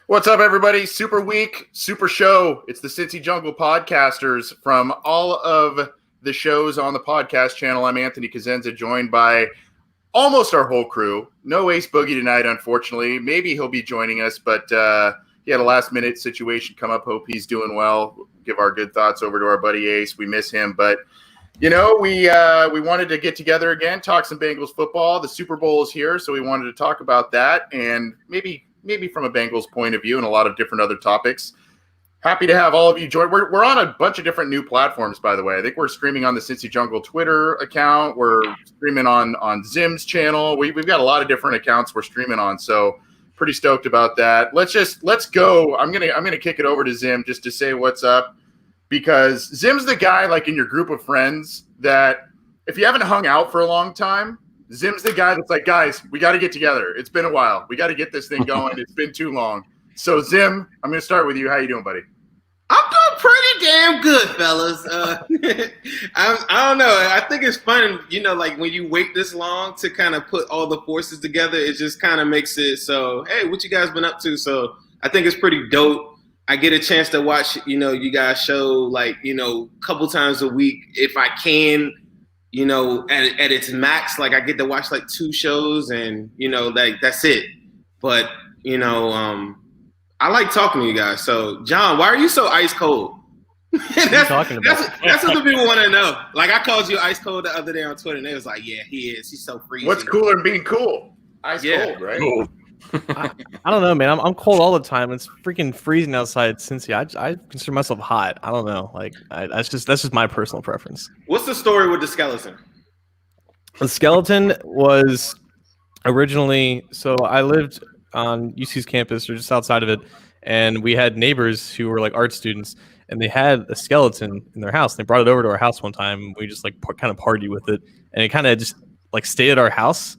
What's up, everybody? Super week, super show. It's the Cincy Jungle podcasters from all of the shows on the podcast channel. I'm Anthony Cosenza, joined by almost our whole crew. No Ace Boogie tonight, unfortunately. Maybe he'll be joining us, but he had a last-minute situation come up. Hope he's doing well. We'll give our good thoughts over to our buddy Ace. We miss him, but you know, we wanted to get together again, talk some Bengals football. The Super Bowl is here, so we wanted to talk about that and maybe from a Bengals point of view and a lot of different other topics. Happy to have all of you join. We're on a bunch of different new platforms, by the way. I think we're streaming on the Cincy Jungle Twitter account. We're streaming on Zim's channel. We've got a lot of different accounts we're streaming on, so pretty stoked about that. Let's go. I'm gonna kick it over to Zim just to say what's up, because Zim's the guy, like, in your group of friends that if you haven't hung out for a long time, Zim's the guy that's like, guys, we got to get together. It's been a while. We got to get this thing going. It's been too long. So, Zim, I'm going to start with you. How you doing, buddy? I'm doing pretty damn good, fellas. I don't know. I think it's fun, you know, like when you wait this long to kind of put all the forces together, it just kind of makes it so, hey, what you guys been up to? So I think it's pretty dope. I get a chance to watch, you know, you guys show, like, you know, a couple times a week if I can. You know, at its max, like I get to watch like 2 shows and, you know, like that's it. But, you know, I like talking to you guys. So, John, why are you so ice cold? That's what the people want to know. Like, I called you ice cold the other day on Twitter and they was like, yeah, he is. He's so freezing. What's cooler than being cool? Ice cold, right? Cool. I don't know, man. I'm cold all the time. It's freaking freezing outside Cincy. I consider myself hot. I don't know. Like, that's just my personal preference. What's the story with the skeleton? The skeleton was originally, so I lived on UC's campus or just outside of it, and we had neighbors who were like art students, and they had a skeleton in their house. They brought it over to our house one time. We just like kind of partied with it, and it kind of just like stayed at our house.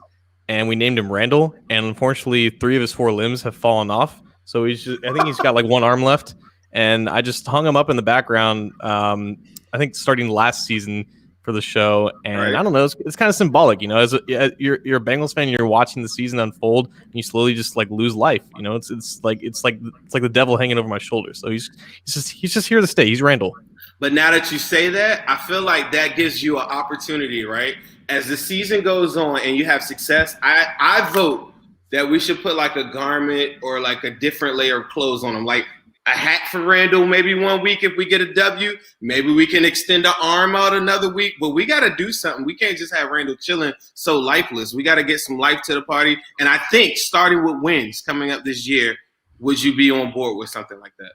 And we named him Randall, and unfortunately 3 of his 4 limbs have fallen off. So I think he's got like 1 arm left, and I just hung him up in the background. I think starting last season for the show, and right. I don't know, it's kind of symbolic, you know. As you're a Bengals fan, you're watching the season unfold, and you slowly just like lose life. You know, it's like the devil hanging over my shoulder. So he's just here to stay. He's Randall. But now that you say that, I feel like that gives you an opportunity, right? As the season goes on and you have success, I vote that we should put like a garment or like a different layer of clothes on him, like a hat for Randall maybe one week if we get a W. Maybe we can extend the arm out another week, but we got to do something. We can't just have Randall chilling so lifeless. We got to get some life to the party. And I think starting with wins coming up this year, would you be on board with something like that?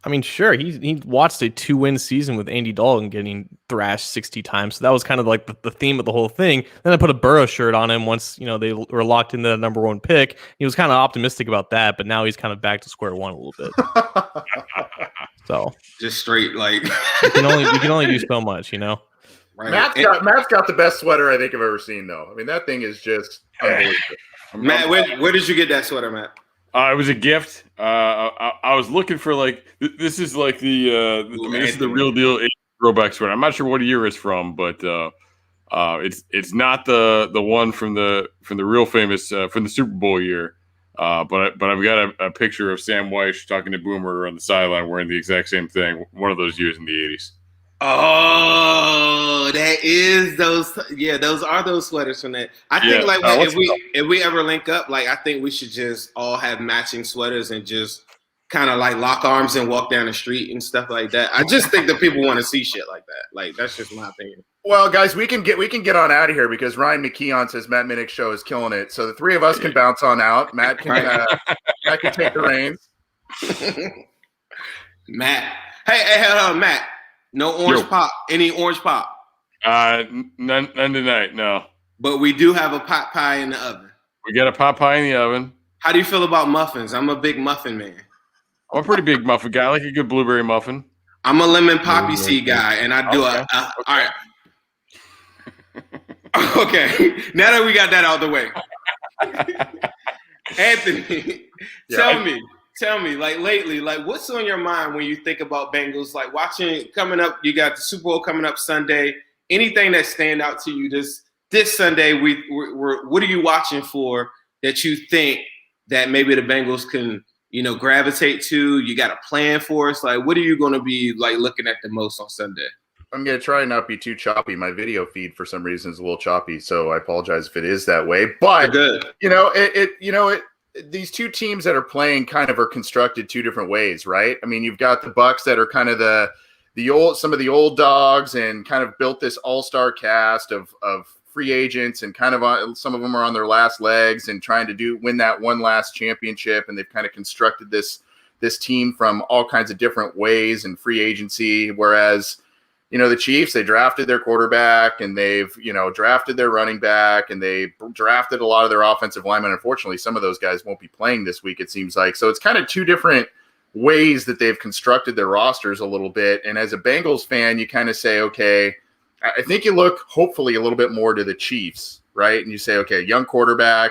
I mean, sure. He watched a 2-win season with Andy Dalton getting thrashed 60 times. So that was kind of like the theme of the whole thing. Then I put a Burrow shirt on him once, you know, they were locked into the number 1 pick. He was kind of optimistic about that, but now he's kind of back to square one a little bit. So just straight like you can only do so much, you know. Right. Matt's got the best sweater I think I've ever seen, though. I mean, that thing is just unbelievable. Matt, where did you get that sweater, Matt? It was a gift. I was looking for like this is like this is the real deal throwback sweater. I'm not sure what year it's from, but it's not the one from the real famous from the Super Bowl year. But I've got a picture of Sam Weiss talking to Boomer on the sideline wearing the exact same thing. One of those years in the 80s. Oh, that is those. Yeah, those are those sweaters from that. I think like if we ever link up, like I think we should just all have matching sweaters and just kind of like lock arms and walk down the street and stuff like that. I just think that people want to see shit like that. Like that's just my opinion. Well, guys, we can get on out of here because Ryan McKeon says Matt Minnick's show is killing it. So the 3 of us can bounce on out. Matt can take the reins. Matt, hey, Matt. No orange pop. Any orange pop? None tonight. No. But we do have a pot pie in the oven. We got a pot pie in the oven. How do you feel about muffins? I'm a big muffin man. I'm a pretty big muffin guy. I like a good blueberry muffin. I'm a lemon poppy seed guy, and I do all right. Okay. Now that we got that out of the way, Anthony, tell me, like lately, like what's on your mind when you think about Bengals? Like watching coming up, you got the Super Bowl coming up Sunday. Anything that stand out to you this Sunday? We're what are you watching for that you think that maybe the Bengals can, gravitate to? You got a plan for us? Like, what are you going to be like looking at the most on Sunday? I'm going to try and not be too choppy. My video feed for some reason is a little choppy, so I apologize if it is that way. But good. These two teams that are playing kind of are constructed two different ways, right? I mean, you've got the Bucs that are kind of some of the old dogs and kind of built this all-star cast of free agents, and kind of some of them are on their last legs and trying to win that one last championship, and they've kind of constructed this team from all kinds of different ways and free agency, whereas the Chiefs, they drafted their quarterback, and they've, drafted their running back, and they drafted a lot of their offensive linemen. Unfortunately, some of those guys won't be playing this week, it seems like. So it's kind of two different ways that they've constructed their rosters a little bit. And as a Bengals fan, you kind of say, okay, I think you look hopefully a little bit more to the Chiefs, right? And you say, okay, young quarterback,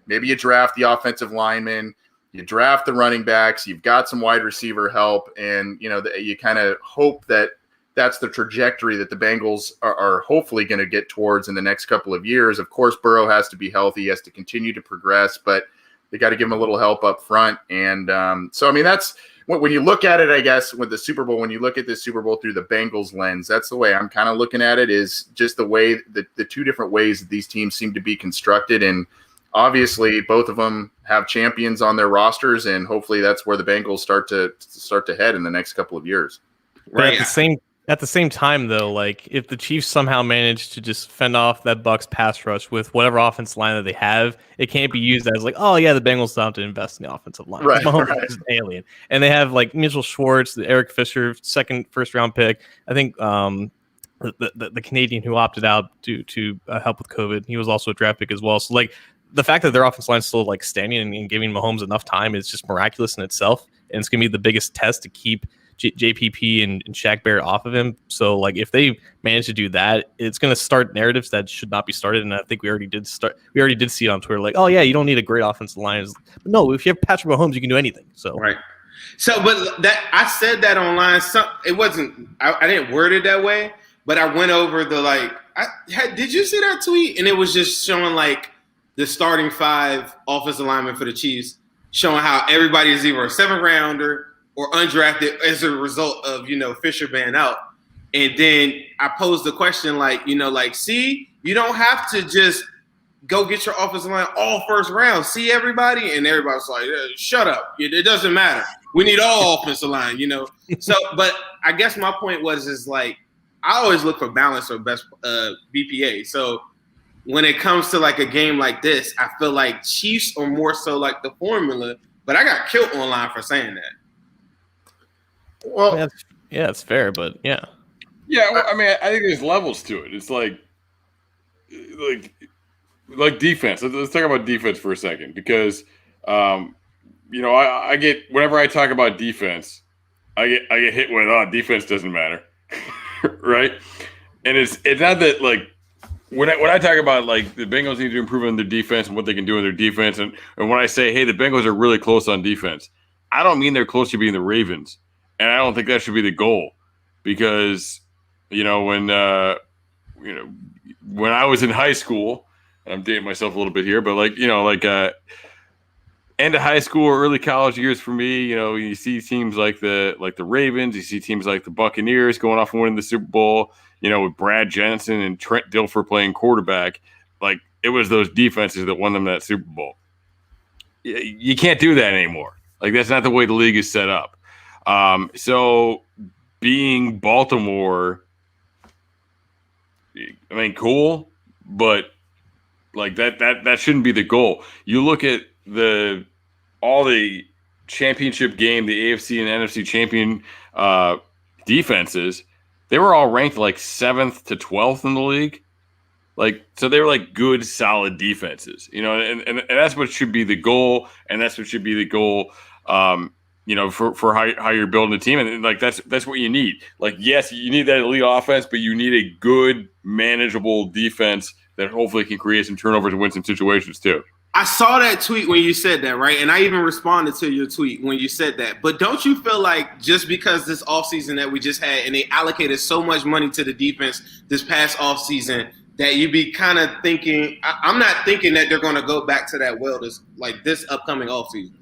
maybe you draft the offensive lineman, you draft the running backs, you've got some wide receiver help, and, you kind of hope that that's the trajectory that the Bengals are hopefully going to get towards in the next couple of years. Of course, Burrow has to be healthy, he has to continue to progress, but they got to give him a little help up front. And so, I mean, that's when you look at it, I guess, with the Super Bowl, when you look at this Super Bowl through the Bengals lens, that's the way I'm kind of looking at it, is just the way the two different ways that these teams seem to be constructed. And obviously, both of them have champions on their rosters, and hopefully that's where the Bengals start to head in the next couple of years. Right. At the same time, though, like if the Chiefs somehow manage to just fend off that Bucs pass rush with whatever offensive line that they have, it can't be used as like, oh yeah, the Bengals don't have to invest in the offensive line. Right. Mahomes is an alien, and they have like Mitchell Schwartz, the Eric Fisher, first round pick. I think the Canadian who opted out to help with COVID, he was also a draft pick as well. So like the fact that their offensive line is still like standing and giving Mahomes enough time is just miraculous in itself, and it's gonna be the biggest test to keep JPP and Shaq Barrett off of him. So like if they manage to do that, it's going to start narratives that should not be started. And I think we already did see it on Twitter. Like, oh yeah, you don't need a great offensive line. But no, if you have Patrick Mahomes, you can do anything. So right. So, but that I said that online. It wasn't. I didn't word it that way. But I went over did you see that tweet? And it was just showing like the starting 5 offensive linemen for the Chiefs, showing how everybody is either a 7th rounder or undrafted as a result of, Fisher being out. And then I posed the question see, you don't have to just go get your offensive line all first round. See everybody? And everybody's like, shut up. It doesn't matter. We need all offensive line, So, but I guess my point is like, I always look for balance or best BPA. So when it comes to like a game like this, I feel like Chiefs are more so like the formula, but I got killed online for saying that. Well, yeah, it's fair, but yeah. Yeah, well, I mean, I think there's levels to it. It's like defense. Let's talk about defense for a second, because I get, whenever I talk about defense, I get hit with defense doesn't matter, right? And it's not that like when I talk about like the Bengals need to improve on their defense and what they can do in their defense, and when I say, hey, the Bengals are really close on defense, I don't mean they're close to being the Ravens. And I don't think that should be the goal, because, when I was in high school, and I'm dating myself a little bit here, but end of high school or early college years for me, you see teams like the Ravens, you see teams like the Buccaneers going off and winning the Super Bowl, with Brad Jensen and Trent Dilfer playing quarterback. Like it was those defenses that won them that Super Bowl. You can't do that anymore. Like that's not the way the league is set up. So being Baltimore, I mean, cool, but like that shouldn't be the goal. You look at all the championship game, the AFC and NFC champion defenses, they were all ranked like 7th to 12th in the league. Like, so they were like good, solid defenses, and that's what should be the goal. And that's what should be the goal. For how you're building a team, and like that's what you need. Like, yes, you need that elite offense, but you need a good, manageable defense that hopefully can create some turnovers and win some situations too. I saw that tweet when you said that, right? And I even responded to your tweet when you said that. But don't you feel like just because this offseason that we just had and they allocated so much money to the defense this past offseason that you be kind of thinking – I'm not thinking that they're going to go back to that well this upcoming offseason.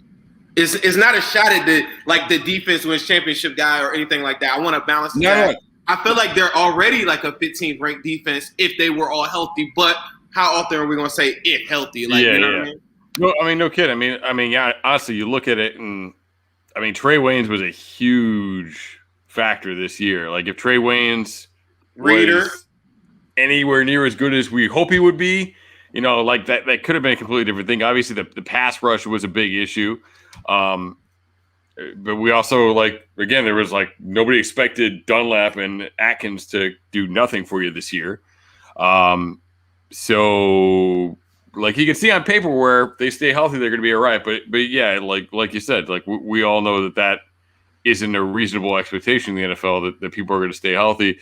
It's not a shot at the defense wins championship guy or anything like that. I want to balance that. I feel like they're already like a 15th ranked defense if they were all healthy. But how often are we going to say if healthy? Like, you know what I mean? No, I mean, no kid. I mean, yeah. Honestly, you look at it, and I mean, Trey Waynes was a huge factor this year. Like, if Trey Waynes was anywhere near as good as we hope he would be, you know, like that could have been a completely different thing. Obviously, the pass rush was a big issue. But we also, like, again, there was like nobody expected Dunlap and Atkins to do nothing for you this year. So like you can see on paper where they stay healthy, they're going to be all right. But yeah, like you said, like we all know that isn't a reasonable expectation in the NFL that people are going to stay healthy.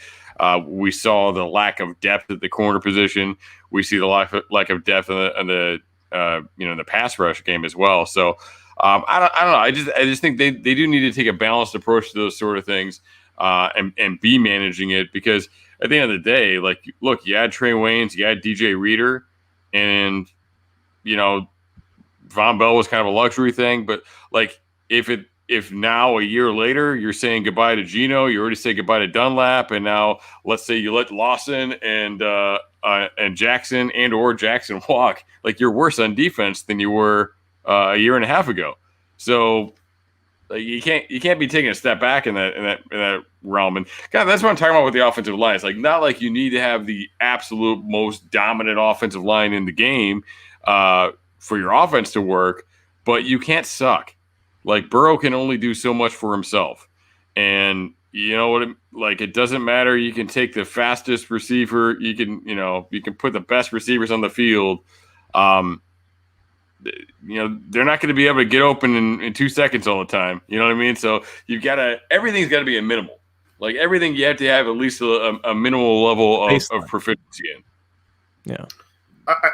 We saw the lack of depth at the corner position. We see the lack of depth in the pass rush game as well. So I don't know. I just think they do need to take a balanced approach to those sort of things and be managing it, because at the end of the day, like, look, you had Trey Waynes, you had DJ Reader, and you know Von Bell was kind of a luxury thing. But like if now a year later you're saying goodbye to Geno, you already say goodbye to Dunlap, and now let's say you let Lawson and Jackson or Jackson walk, like you're worse on defense than you were a year and a half ago. So like, you can't be taking a step back in that realm. And kind of that's what I'm talking about with the offensive line. It's like not like you need to have the absolute most dominant offensive line in the game for your offense to work, but you can't suck. Like Burrow can only do so much for himself, and you know what? Like it doesn't matter. You can take the fastest receiver. You can put the best receivers on the field. They're not going to be able to get open in 2 seconds all the time. You know what I mean? So everything's got to be a minimal. Like everything, you have to have at least a minimal level of proficiency in. Yeah.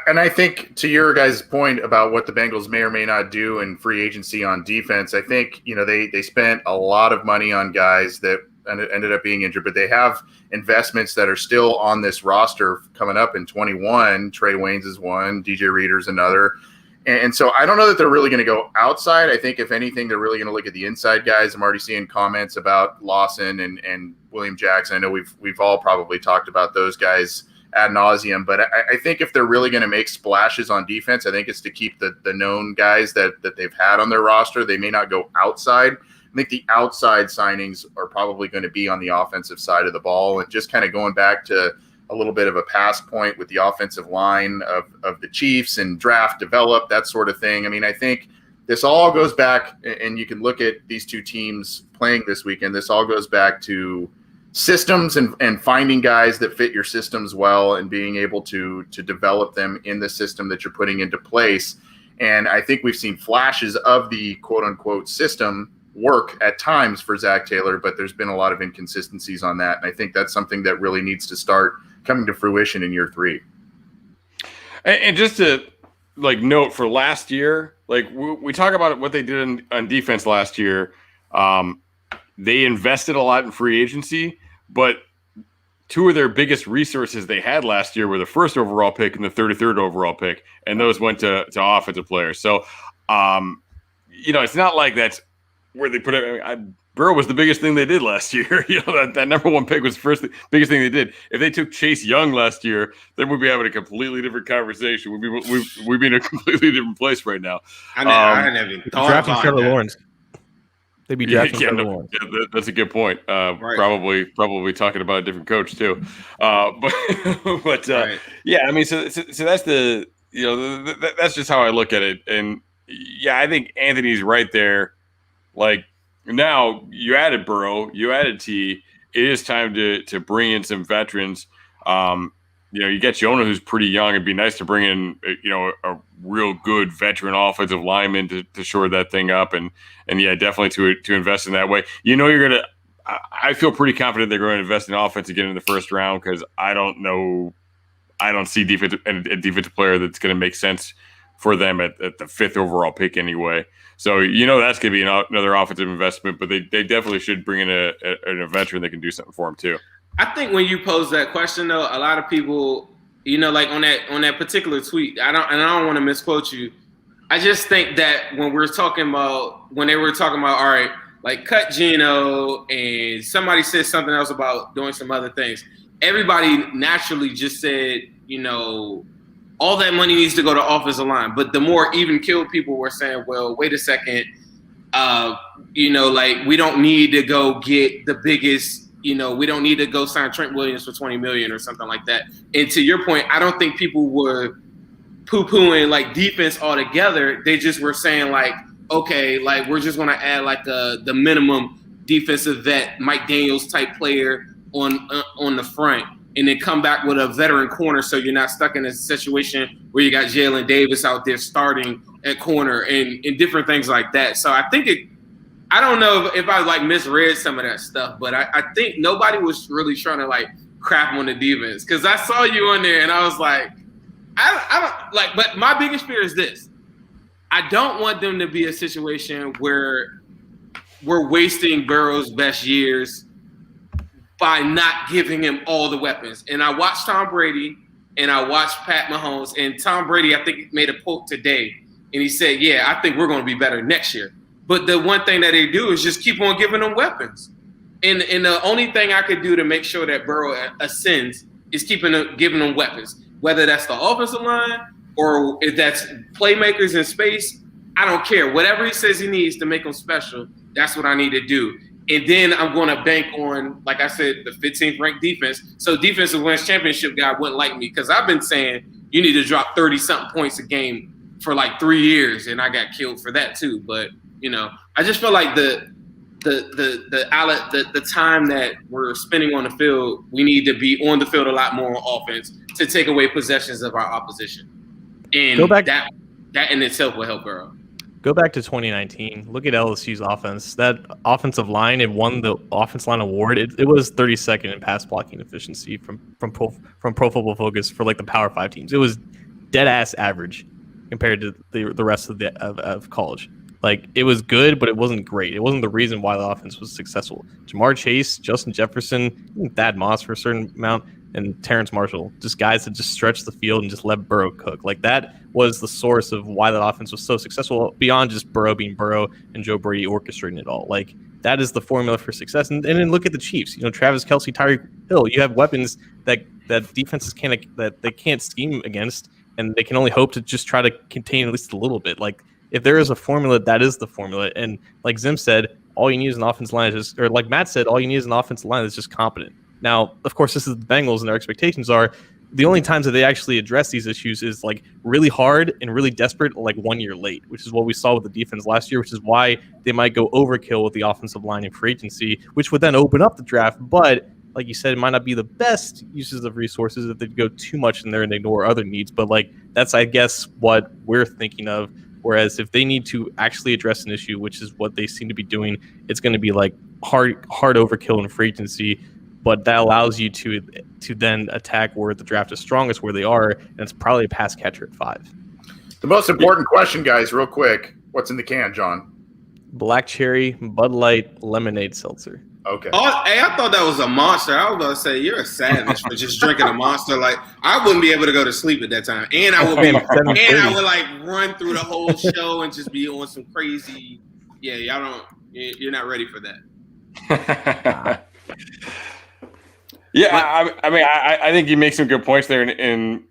And I think to your guys' point about what the Bengals may or may not do in free agency on defense, I think, they spent a lot of money on guys that ended up being injured, but they have investments that are still on this roster coming up in 21. Trey Waynes is one, DJ Reader's another. And so I don't know that they're really going to go outside. I think if anything, they're really going to look at the inside guys. I'm already seeing comments about Lawson and William Jackson. I know we've all probably talked about those guys ad nauseum, but I think if they're really going to make splashes on defense, I think it's to keep the known guys that they've had on their roster. They may not go outside. I think the outside signings are probably going to be on the offensive side of the ball. And just kind of going back to a little bit of a past point with the offensive line of the Chiefs and draft, develop, that sort of thing. I mean, I think this all goes back, and you can look at these two teams playing this weekend. This all goes back to systems and finding guys that fit your systems well and being able to develop them in the system that you're putting into place. And I think we've seen flashes of the quote unquote system work at times for Zach Taylor, but there's been a lot of inconsistencies on that. And I think that's something that really needs to start coming to fruition in year 3. And just to note for last year, we talk about what they did on defense last year. They invested a lot in free agency, but 2 of their biggest resources they had last year were the first overall pick and the 33rd overall pick, and those went to offensive players. So, it's not like that's where they put it. Burrow was the biggest thing they did last year. That number 1 pick was the biggest thing they did. If they took Chase Young last year, then we'd be having a completely different conversation. We'd be in a completely different place right now. I never thought drafting about Trevor that. Lawrence. They'd be drafting Trevor Lawrence. Yeah, that's a good point. Right. Probably talking about a different coach too. But Right. Yeah, I mean, so that's that's just how I look at it. And yeah, I think Anthony's right there. Like now, you added Burrow, you added T. It is time to bring in some veterans. You get Jonah, who's pretty young. It'd be nice to bring in, a real good veteran offensive lineman to shore that thing up, and yeah, definitely to invest in that way. You're gonna. I feel pretty confident they're going to invest in offense again in the first round, because I don't see a defensive player that's going to make sense for them at the 5th overall pick anyway. So that's going to be another offensive investment, but they definitely should bring in a veteran that can do something for them too. I think when you pose that question, though, a lot of people, like on that particular tweet, I don't want to misquote you. I just think that when they were talking about, all right, like cut Geno, and somebody said something else about doing some other things, everybody naturally just said, all that money needs to go to offensive line. But the more even killed people were saying, well, wait a second, like we don't need to go get the biggest, we don't need to go sign Trent Williams for $20 million or something like that. And to your point, I don't think people were poo-pooing like defense altogether. They just were saying like, okay, like we're just going to add like the minimum defensive vet, Mike Daniels type player on the front, and then come back with a veteran corner so you're not stuck in a situation where you got Jalen Davis out there starting at corner and different things like that. So I think I don't know if I like misread some of that stuff, but I think nobody was really trying to like crap on the defense, because I saw you on there and I was like, I don't like, but my biggest fear is this. I don't want them to be a situation where we're wasting Burrow's best years by not giving him all the weapons. And I watched Tom Brady and I watched Pat Mahomes, and Tom Brady, I think, made a quote today, and he said, yeah, I think we're going to be better next year. But the one thing that they do is just keep on giving them weapons. And the only thing I could do to make sure that Burrow ascends is giving them weapons, whether that's the offensive line or if that's playmakers in space. I don't care. Whatever he says he needs to make them special, that's what I need to do. And then I'm going to bank on, like I said, the 15th ranked defense. So defensive wins championship guy wouldn't like me, because I've been saying you need to drop 30-something points a game for like 3 years, and I got killed for that too. But I just feel like the time that we're spending on the field, we need to be on the field a lot more on offense to take away possessions of our opposition, and that in itself will help Burrow. Go back to 2019. Look at LSU's offense. That offensive line, it won the Offensive Line Award. It was 32nd in pass blocking efficiency from Pro Football Focus for like the Power 5 teams. It was dead ass average compared to the rest of college. Like, it was good, but it wasn't great. It wasn't the reason why the offense was successful. Jamar Chase, Justin Jefferson, Thad Moss for a certain amount, and Terrence Marshall, just guys that just stretched the field and just let Burrow cook. Like, that was the source of why that offense was so successful, beyond just Burrow being Burrow and Joe Brady orchestrating it all. Like, that is the formula for success. And then look at the Chiefs. Travis Kelce, Tyreek Hill. You have weapons that defenses can't scheme against, and they can only hope to just try to contain at least a little bit. Like, if there is a formula, that is the formula. And like Zim said, all you need is an offensive line, or like Matt said, all you need is an offensive line that's just competent. Now, of course, this is the Bengals, and their expectations are the only times that they actually address these issues is like really hard and really desperate, like 1 year late, which is what we saw with the defense last year, which is why they might go overkill with the offensive line in free agency, which would then open up the draft. But like you said, it might not be the best uses of resources if they go too much in there and ignore other needs. But like, that's, I guess, what we're thinking of. Whereas if they need to actually address an issue, which is what they seem to be doing, it's going to be like hard overkill in free agency. But that allows you to then attack where the draft is strongest, where they are, and it's probably a pass catcher at 5. The most important question, guys, real quick. What's in the can, John? Black cherry, Bud Light, lemonade seltzer. Okay. Oh, hey, I thought that was a Monster. I was going to say, you're a savage for just drinking a Monster. Like, I wouldn't be able to go to sleep at that time. And I would like run through the whole show and just be on some crazy. Yeah, you're not ready for that. Yeah, I think you make some good points there, and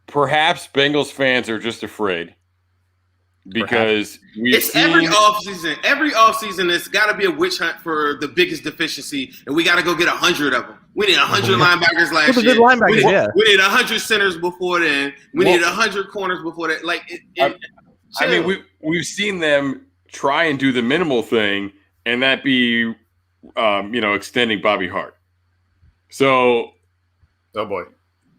perhaps Bengals fans are just afraid because every offseason. Every offseason, it's got to be a witch hunt for the biggest deficiency, and we got to go get 100 of them. We need 100 linebackers last year. Good linebackers, we need 100 centers before then. We need 100 corners before that. Like, we've seen them try and do the minimal thing, and that be, extending Bobby Hart. So, oh boy,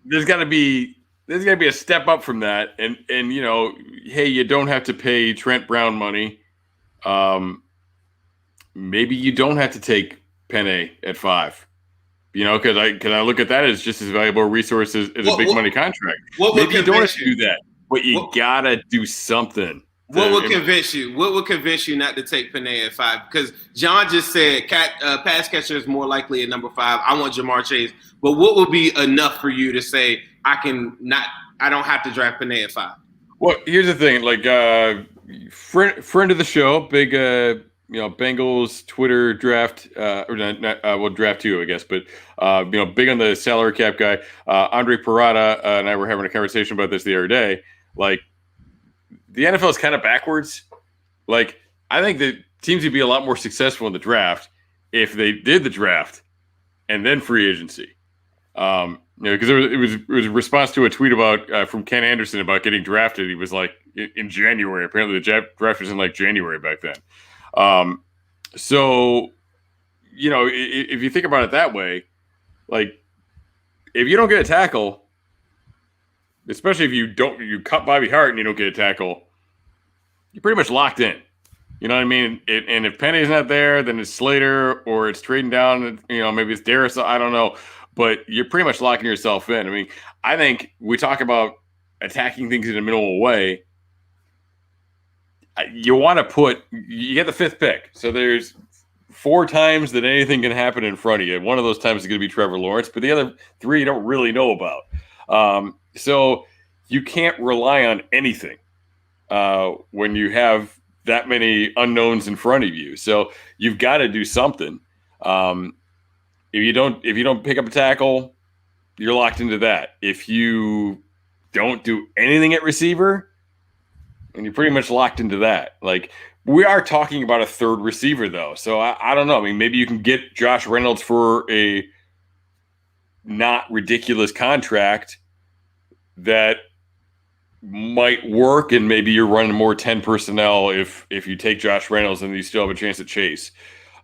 there's got to be a step up from that, and hey, you don't have to pay Trent Brown money. Maybe you don't have to take Penny at 5. Because I look at that as just as valuable a resource as a big money contract. Maybe you don't have to do that, but you gotta do something. What would convince you? What would convince you not to take Penei at 5? Because John just said pass catcher is more likely at number 5. I want Jamar Chase. But what would be enough for you to say I don't have to draft Penei at 5? Well, here's the thing. Like, friend of the show, big, Bengals Twitter draft, or well, draft two, I guess, but big on the salary cap guy. Andre Parada and I were having a conversation about this the other day. Like, the NFL is kind of backwards. Like, I think that teams would be a lot more successful in the draft if they did the draft and then free agency. Because it was a response to a tweet about from Ken Anderson about getting drafted. He was like in January. Apparently, the draft was in like January back then. So, if you think about it that way, like if you don't get a tackle, especially if you cut Bobby Hart and you don't get a tackle, you're pretty much locked in. You know what I mean? And if Penny's not there, then it's Slater or it's trading down. Maybe it's Darius. I don't know. But you're pretty much locking yourself in. I mean, I think we talk about attacking things in a minimal way. You want to you get the fifth pick. So there's 4 times that anything can happen in front of you. One of those times is going to be Trevor Lawrence, but the other 3 you don't really know about. So you can't rely on anything when you have that many unknowns in front of you. So you've got to do something. If you don't pick up a tackle, you're locked into that. If you don't do anything at receiver, and you're pretty much locked into that. Like, we are talking about a third receiver, though. So I don't know. I mean, maybe you can get Josh Reynolds for a not ridiculous contract that might work, and maybe you're running more 10 personnel if you take Josh Reynolds and you still have a chance at Chase.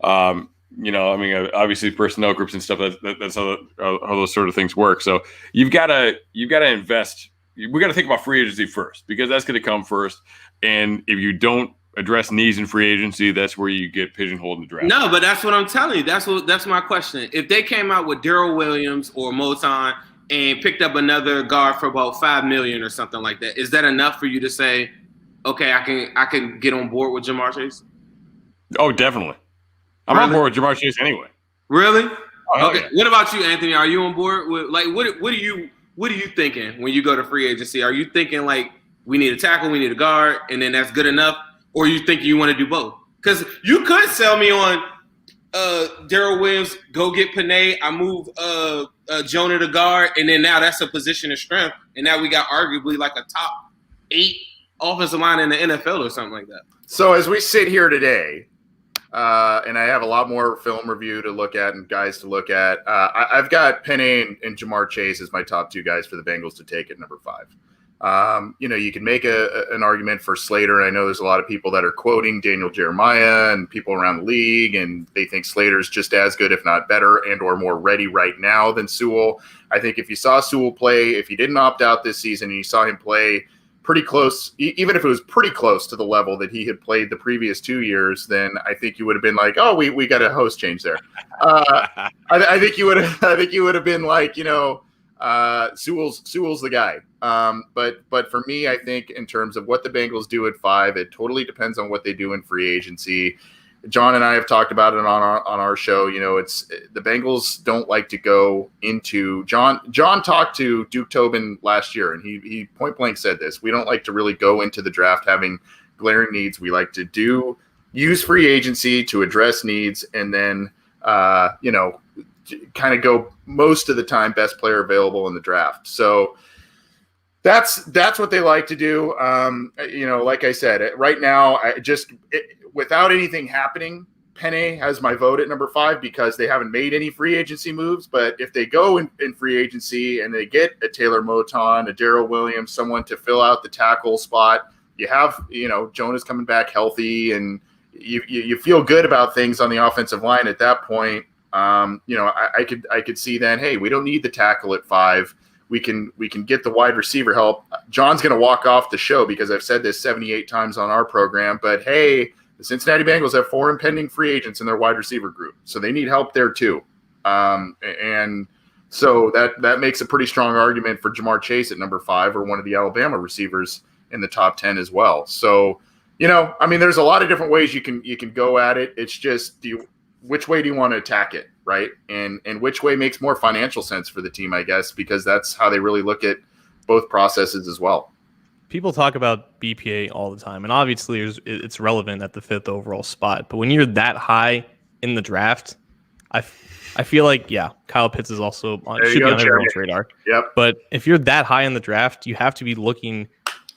Obviously personnel groups and stuff. That's how those sort of things work. So you've got to invest. We got to think about free agency first, because that's going to come first. And if you don't address needs in free agency, that's where you get pigeonholed in the draft. No, but that's what I'm telling you. That's my question. If they came out with Darrell Williams or Moton and picked up another guard for about $5 million or something like that, is that enough for you to say, okay, I can get on board with Jamar Chase? Oh, definitely. I'm on board with Jamar Chase anyway. Really? Oh, okay. Yeah. What about you, Anthony? Are you on board with what are you thinking when you go to free agency? Are you thinking like we need a tackle, we need a guard, and then that's good enough? Or you think you want to do both? Because you could sell me on Darrell Williams, go get Panay, I move Jonah to guard, and then now that's a position of strength. And now we got arguably like a top 8 offensive line in the NFL or something like that. So as we sit here today, and I have a lot more film review to look at and guys to look at. I've got Penny and Jamar Chase as my top 2 guys for the Bengals to take at number 5. You can make an argument for Slater. I know there's a lot of people that are quoting Daniel Jeremiah and people around the league, and they think Slater's just as good, if not better, and or more ready right now than Sewell. I think if you saw Sewell play, if he didn't opt out this season and you saw him play pretty close, even if it was pretty close to the level that he had played the previous 2 years, then I think you would have been like, oh, we got a host change there. I think you would have been like, Sewell's the guy. But for me, I think in terms of what the Bengals do at 5, it totally depends on what they do in free agency. John and I have talked about it on our show. It's the Bengals don't like to go into John talked to Duke Tobin last year, and he point blank said this: we don't like to really go into the draft having glaring needs. We like to use free agency to address needs, and then kind of go most of the time best player available in the draft. So that's what they like to do. Like I said, right now, without anything happening, Penny has my vote at number 5 because they haven't made any free agency moves. But if they go in free agency and they get a Taylor Moton, a Darrell Williams, someone to fill out the tackle spot, you have, Jonah's coming back healthy, and you feel good about things on the offensive line at that point. I could see then, hey, we don't need the tackle at 5. We can get the wide receiver help. John's going to walk off the show because I've said this 78 times on our program, but hey, the Cincinnati Bengals have 4 impending free agents in their wide receiver group, so they need help there too. And so that makes a pretty strong argument for Jamar Chase at number 5 or one of the Alabama receivers in the top 10 as well. So, there's a lot of different ways you can go at it. It's just which way do you want to attack it, right? And which way makes more financial sense for the team, I guess, because that's how they really look at both processes as well. people talk about BPA all the time, and obviously it's relevant at the 5th overall spot. But when you're that high in the draft, I feel like, Kyle Pitts is also should be on everyone's radar. Yep. But if you're that high in the draft, you have to be looking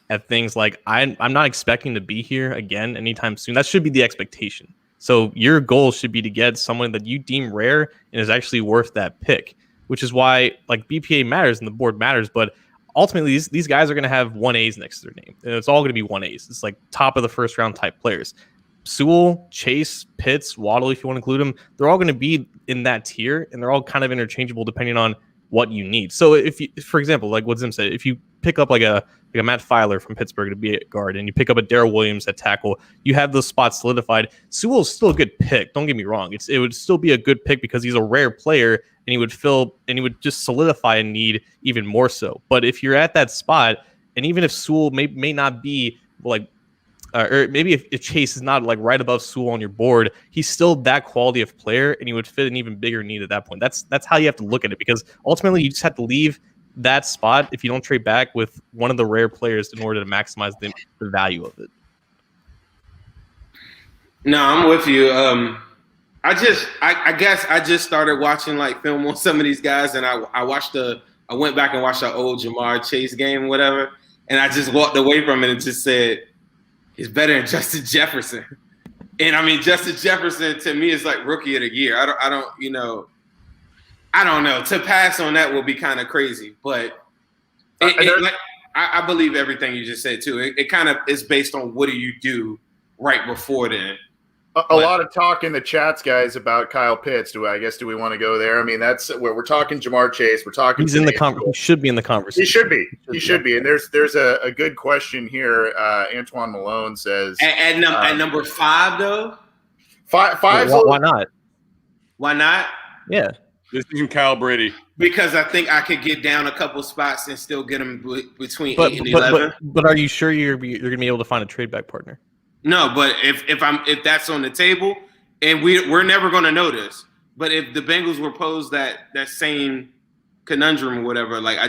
at things like I'm not expecting to be here again anytime soon. That should be the expectation. So your goal should be to get someone that you deem rare and is actually worth that pick, which is why like BPA matters and the board matters. But ultimately, these guys are going to have 1As next to their name. And it's all going to be 1As. It's like top of the first round type players. Sewell, Chase, Pitts, Waddle, if you want to include them, they're all going to be in that tier, and they're all kind of interchangeable depending on what you need. So if you, for example, like what Zim said, if you pick up like a Matt Filer from Pittsburgh to be a guard, and you pick up a Darrell Williams at tackle, you have those spots solidified. Sewell is still a good pick. Don't get me wrong. It would still be a good pick because he's a rare player, and he would just solidify a need even more so. But if you're at that spot, and even if Sewell may not be like, or maybe if Chase is not like right above Sewell on your board, he's still that quality of player, and he would fit an even bigger need at that point. That's how you have to look at it, because ultimately you just have to leave that spot if you don't trade back with one of the rare players in order to maximize the value of it. No, I'm with you. I guess I just started watching like film on some of these guys, and I went back and watched the old Jamar Chase game, whatever, and I just walked away from it and just said, he's better than Justin Jefferson. And I mean, Justin Jefferson to me is like rookie of the year. I don't know. To pass on that will be kind of crazy, but I believe everything you just said too. It kind of is based on what do you do right before then. A lot of talk in the chats, guys, about Kyle Pitts. Do we want to go there? I mean, that's where we're talking Jamar Chase. We're talking. He's in the he should be in the conversation. He should be. And there's a good question here. Antoine Malone says at number 5 though. Five. Why not? Why not? Yeah. This isn't Kyle Brady. Because I think I could get down a couple spots and still get him between 8 and 11. But are you sure you're going to be able to find a trade back partner? No, but if that's on the table, and we're never going to know this, but if the Bengals were posed that same conundrum or whatever, like I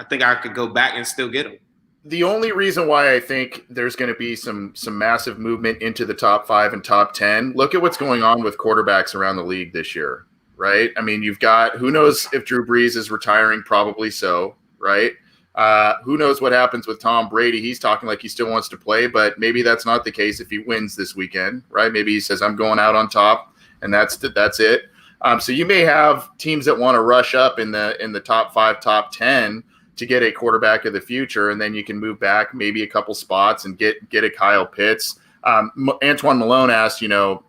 think I could go back and still get him. The only reason why I think there's going to be some massive movement into the top 5 and top 10, look at what's going on with quarterbacks around the league this year, right? I mean, you've got, who knows if Drew Brees is retiring, probably so, right? Who knows what happens with Tom Brady? He's talking like he still wants to play, but maybe that's not the case if he wins this weekend, right? Maybe he says, I'm going out on top, and that's it. So you may have teams that want to rush up in the top 5, top 10 to get a quarterback of the future, and then you can move back maybe a couple spots and get a Kyle Pitts. Antoine Malone asked,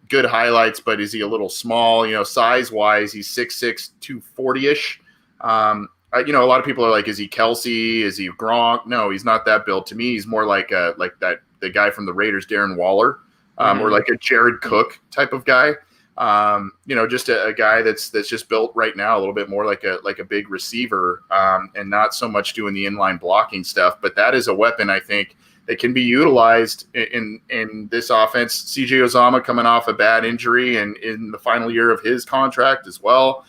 good highlights, but is he a little small? Size-wise, he's 6'6", 240-ish. A lot of people are like, is he Kelsey? Is he Gronk? No, he's not that built. To me, he's more like the guy from the Raiders, Darren Waller, or like a Jared Cook type of guy. Just a guy that's just built right now a little bit more like a big receiver, and not so much doing the inline blocking stuff. But that is a weapon, I think, that can be utilized in this offense. CJ Uzomah coming off a bad injury and in the final year of his contract as well.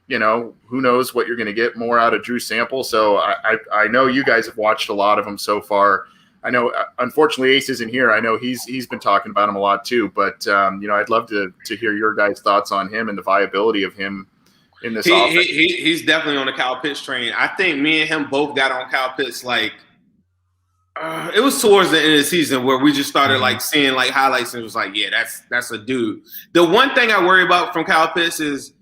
Who knows what you're going to get more out of Drew Sample. So I know you guys have watched a lot of them so far. I know, unfortunately, Ace isn't here. I know he's been talking about him a lot too. But I'd love to hear your guys' thoughts on him and the viability of him in this offense. He's definitely on the Kyle Pitts train. I think me and him both got on Kyle Pitts like it was towards the end of the season where we just started like seeing like highlights and it was like, yeah, that's a dude. The one thing I worry about from Kyle Pitts is,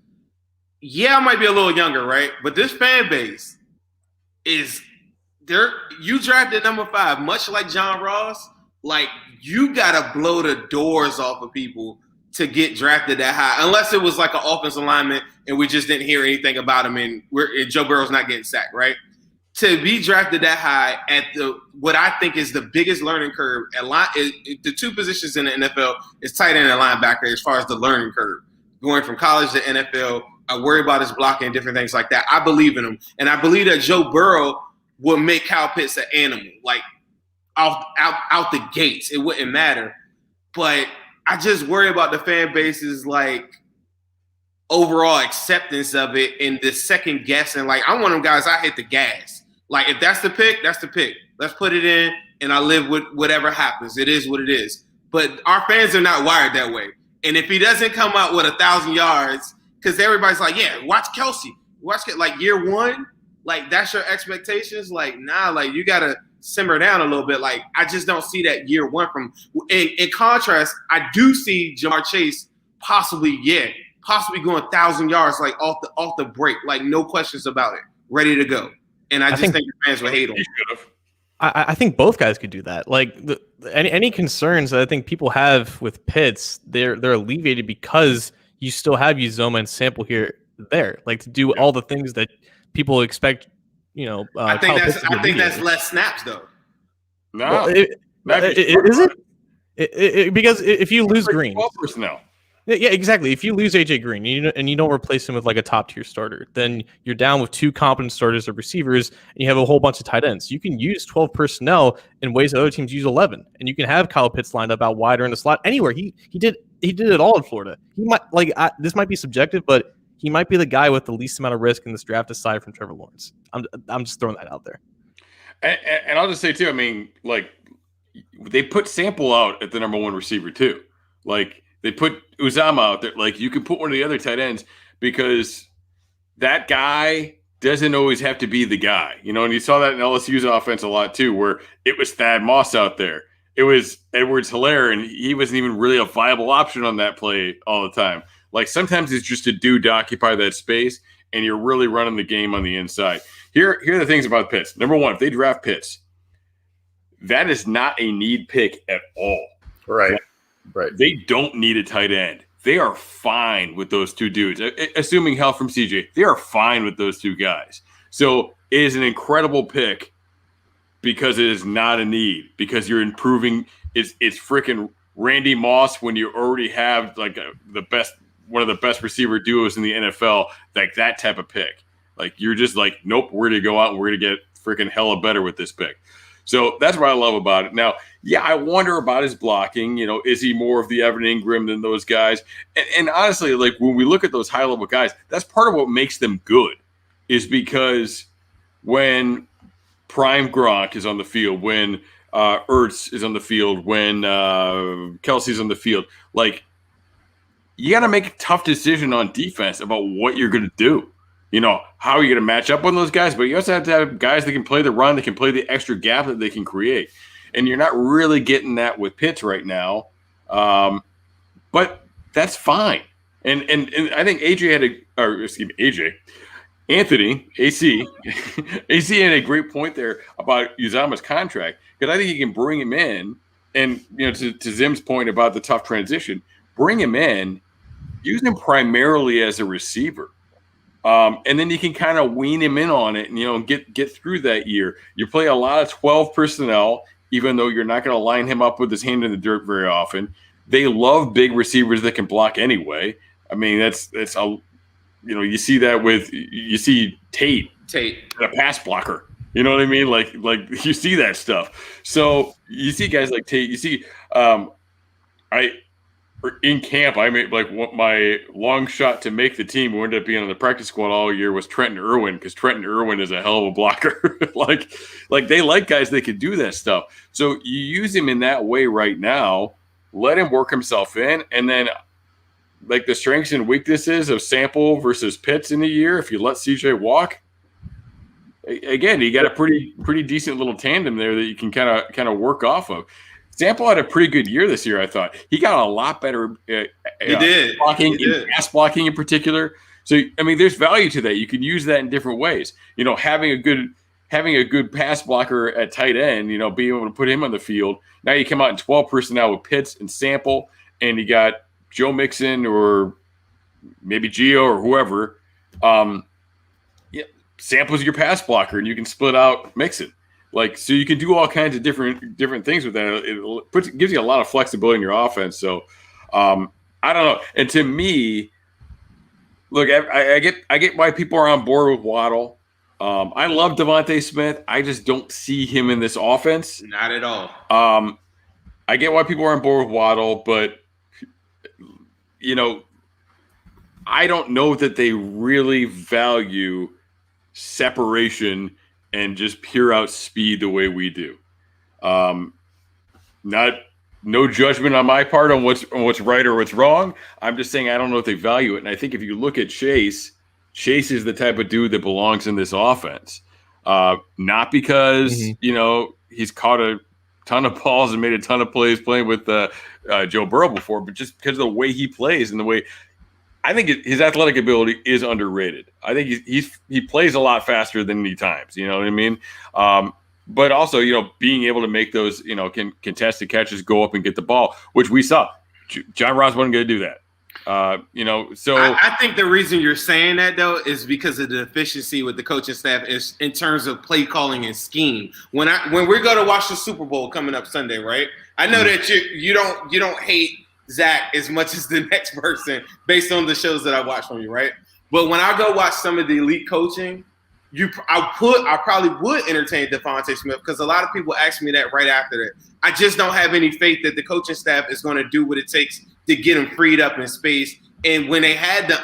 I might be a little younger, right? But this fan base is there. You drafted number 5, much like John Ross. Like you gotta blow the doors off of people to get drafted that high, unless it was like an offensive lineman and we just didn't hear anything about him and Joe Burrow's not getting sacked, right? To be drafted that high at what I think is the biggest learning curve at the 2 positions in the NFL is tight end and linebacker as far as the learning curve. Going from college to NFL, I worry about his blocking and different things like that. I believe in him. And I believe that Joe Burrow will make Kyle Pitts an animal, like out the gates. It wouldn't matter. But I just worry about the fan base's like overall acceptance of it and the second guessing. Like I'm one of them guys, I hit the gas. Like if that's the pick, that's the pick. Let's put it in, and I live with whatever happens. It is what it is. But our fans are not wired that way. And if he doesn't come out with 1,000 yards, because everybody's like, yeah, watch Kelsey. Watch it like year one. Like, that's your expectations? Like, nah, like, you got to simmer down a little bit. Like, I just don't see that year one from – in contrast, I do see Jamar Chase possibly going 1,000 yards, like, off the break. Like, no questions about it. Ready to go. And I think the fans would hate him. I think both guys could do that. Like any concerns that I think people have with Pitts, they're alleviated because you still have Uzoma and Sample there, like to do all the things that people expect. I think that's less snaps though. No, is it? Because if you lose Green, personnel. Yeah, exactly. If you lose AJ Green and you don't replace him with like a top tier starter, then you're down with 2 competent starters of receivers, and you have a whole bunch of tight ends. You can use 12 personnel in ways that other teams use 11, and you can have Kyle Pitts lined up out wider in the slot anywhere. He did it all in Florida. He might this might be subjective, but he might be the guy with the least amount of risk in this draft aside from Trevor Lawrence. I'm just throwing that out there. And I'll just say too, I mean, like they put Sample out at the number 1 receiver too, like. They put Uzama out there. Like, you can put one of the other tight ends because that guy doesn't always have to be the guy. And you saw that in LSU's offense a lot too, where it was Thad Moss out there. It was Edwards-Helaire, and he wasn't even really a viable option on that play all the time. Like, sometimes it's just a dude to occupy that space, and you're really running the game on the inside. Here are the things about Pitts. Number 1, if they draft Pitts, that is not a need pick at all. Right. Right. They don't need a tight end. They are fine with those 2 dudes. Assuming help from CJ, they are fine with those 2 guys. So it is an incredible pick because it is not a need, because you're improving. It's freaking Randy Moss when you already have like one of the best receiver duos in the NFL, like that type of pick. Like, you're just like, nope, we're going to go out and we're going to get freaking hella better with this pick. So that's what I love about it. Now, yeah, I wonder about his blocking. Is he more of the Evan Ingram than those guys? And honestly, like when we look at those high-level guys, that's part of what makes them good, is because when Prime Gronk is on the field, when Ertz is on the field, when Kelsey's on the field, like, you got to make a tough decision on defense about what you're going to do. How are you going to match up on those guys? But you also have to have guys that can play the run, that can play the extra gap that they can create. And you're not really getting that with Pitts right now. But that's fine. And I think Anthony, AC had a great point there about Uzama's contract, because I think you can bring him in and, to Zim's point about the tough transition, bring him in, use him primarily as a receiver. And then you can kind of wean him in on it and, get through that year. You play a lot of 12 personnel, even though you're not going to line him up with his hand in the dirt very often. They love big receivers that can block anyway. I mean, that's you see that you see Tate, a pass blocker. You know what I mean? Like you see that stuff. So you see guys like Tate. You see, in camp, I made my long shot to make the team, who ended up being on the practice squad all year, was Trenton Irwin, because Trenton Irwin is a hell of a blocker. like they like guys that can do that stuff. So you use him in that way right now, let him work himself in, and then like the strengths and weaknesses of Sample versus Pitts in a year, if you let CJ walk, again, you got a pretty decent little tandem there that you can kind of work off of. Sample had a pretty good year this year, I thought. He got a lot better pass blocking in particular. So, I mean, there's value to that. You can use that in different ways. Having a good pass blocker at tight end, being able to put him on the field. Now you come out in 12 personnel with Pitts and Sample, and you got Joe Mixon or maybe Gio or whoever. Sample's your pass blocker, and you can split out Mixon. So you can do all kinds of different things with that. It gives you a lot of flexibility in your offense. So I don't know. And to me, look, I get why people are on board with Waddle. I love Devontae Smith. I just don't see him in this offense. Not at all. I get why people are on board with Waddle, but I don't know that they really value separation and just pure out speed the way we do. No judgment on my part on what's right or what's wrong. I'm just saying I don't know if they value it. And I think if you look at Chase is the type of dude that belongs in this offense. Not because he's caught a ton of balls and made a ton of plays playing with Joe Burrow before, but just because of the way he plays and the way I think his athletic ability is underrated. I think he plays a lot faster than many times. You know what I mean? But also, being able to make those, contested catches, go up and get the ball, which we saw. John Ross wasn't going to do that. So I think the reason you're saying that though is because of the efficiency with the coaching staff is in terms of play calling and scheme. When we're going to watch the Super Bowl coming up Sunday, right? I know that you don't hate Zach as much as the next person based on the shows that I watch from you, right? But when I go watch some of the elite coaching, I probably would entertain Devontae Smith because a lot of people ask me that right after that. I just don't have any faith that the coaching staff is going to do what it takes to get him freed up in space. And when they had the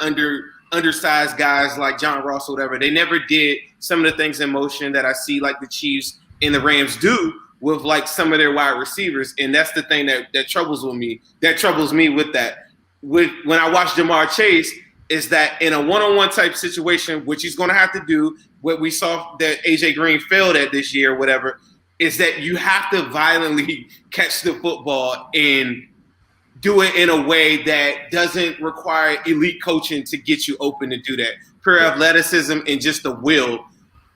undersized guys like John Ross or whatever, they never did some of the things in motion that I see like the Chiefs and the Rams do with like some of their wide receivers. And that's the thing that troubles me. That troubles me with that. When I watch Jamar Chase, is that in a one-on-one type situation, which he's going to have to do, what we saw that AJ Green failed at this year or whatever, is that you have to violently catch the football and do it in a way that doesn't require elite coaching to get you open to do that. Pure athleticism and just the will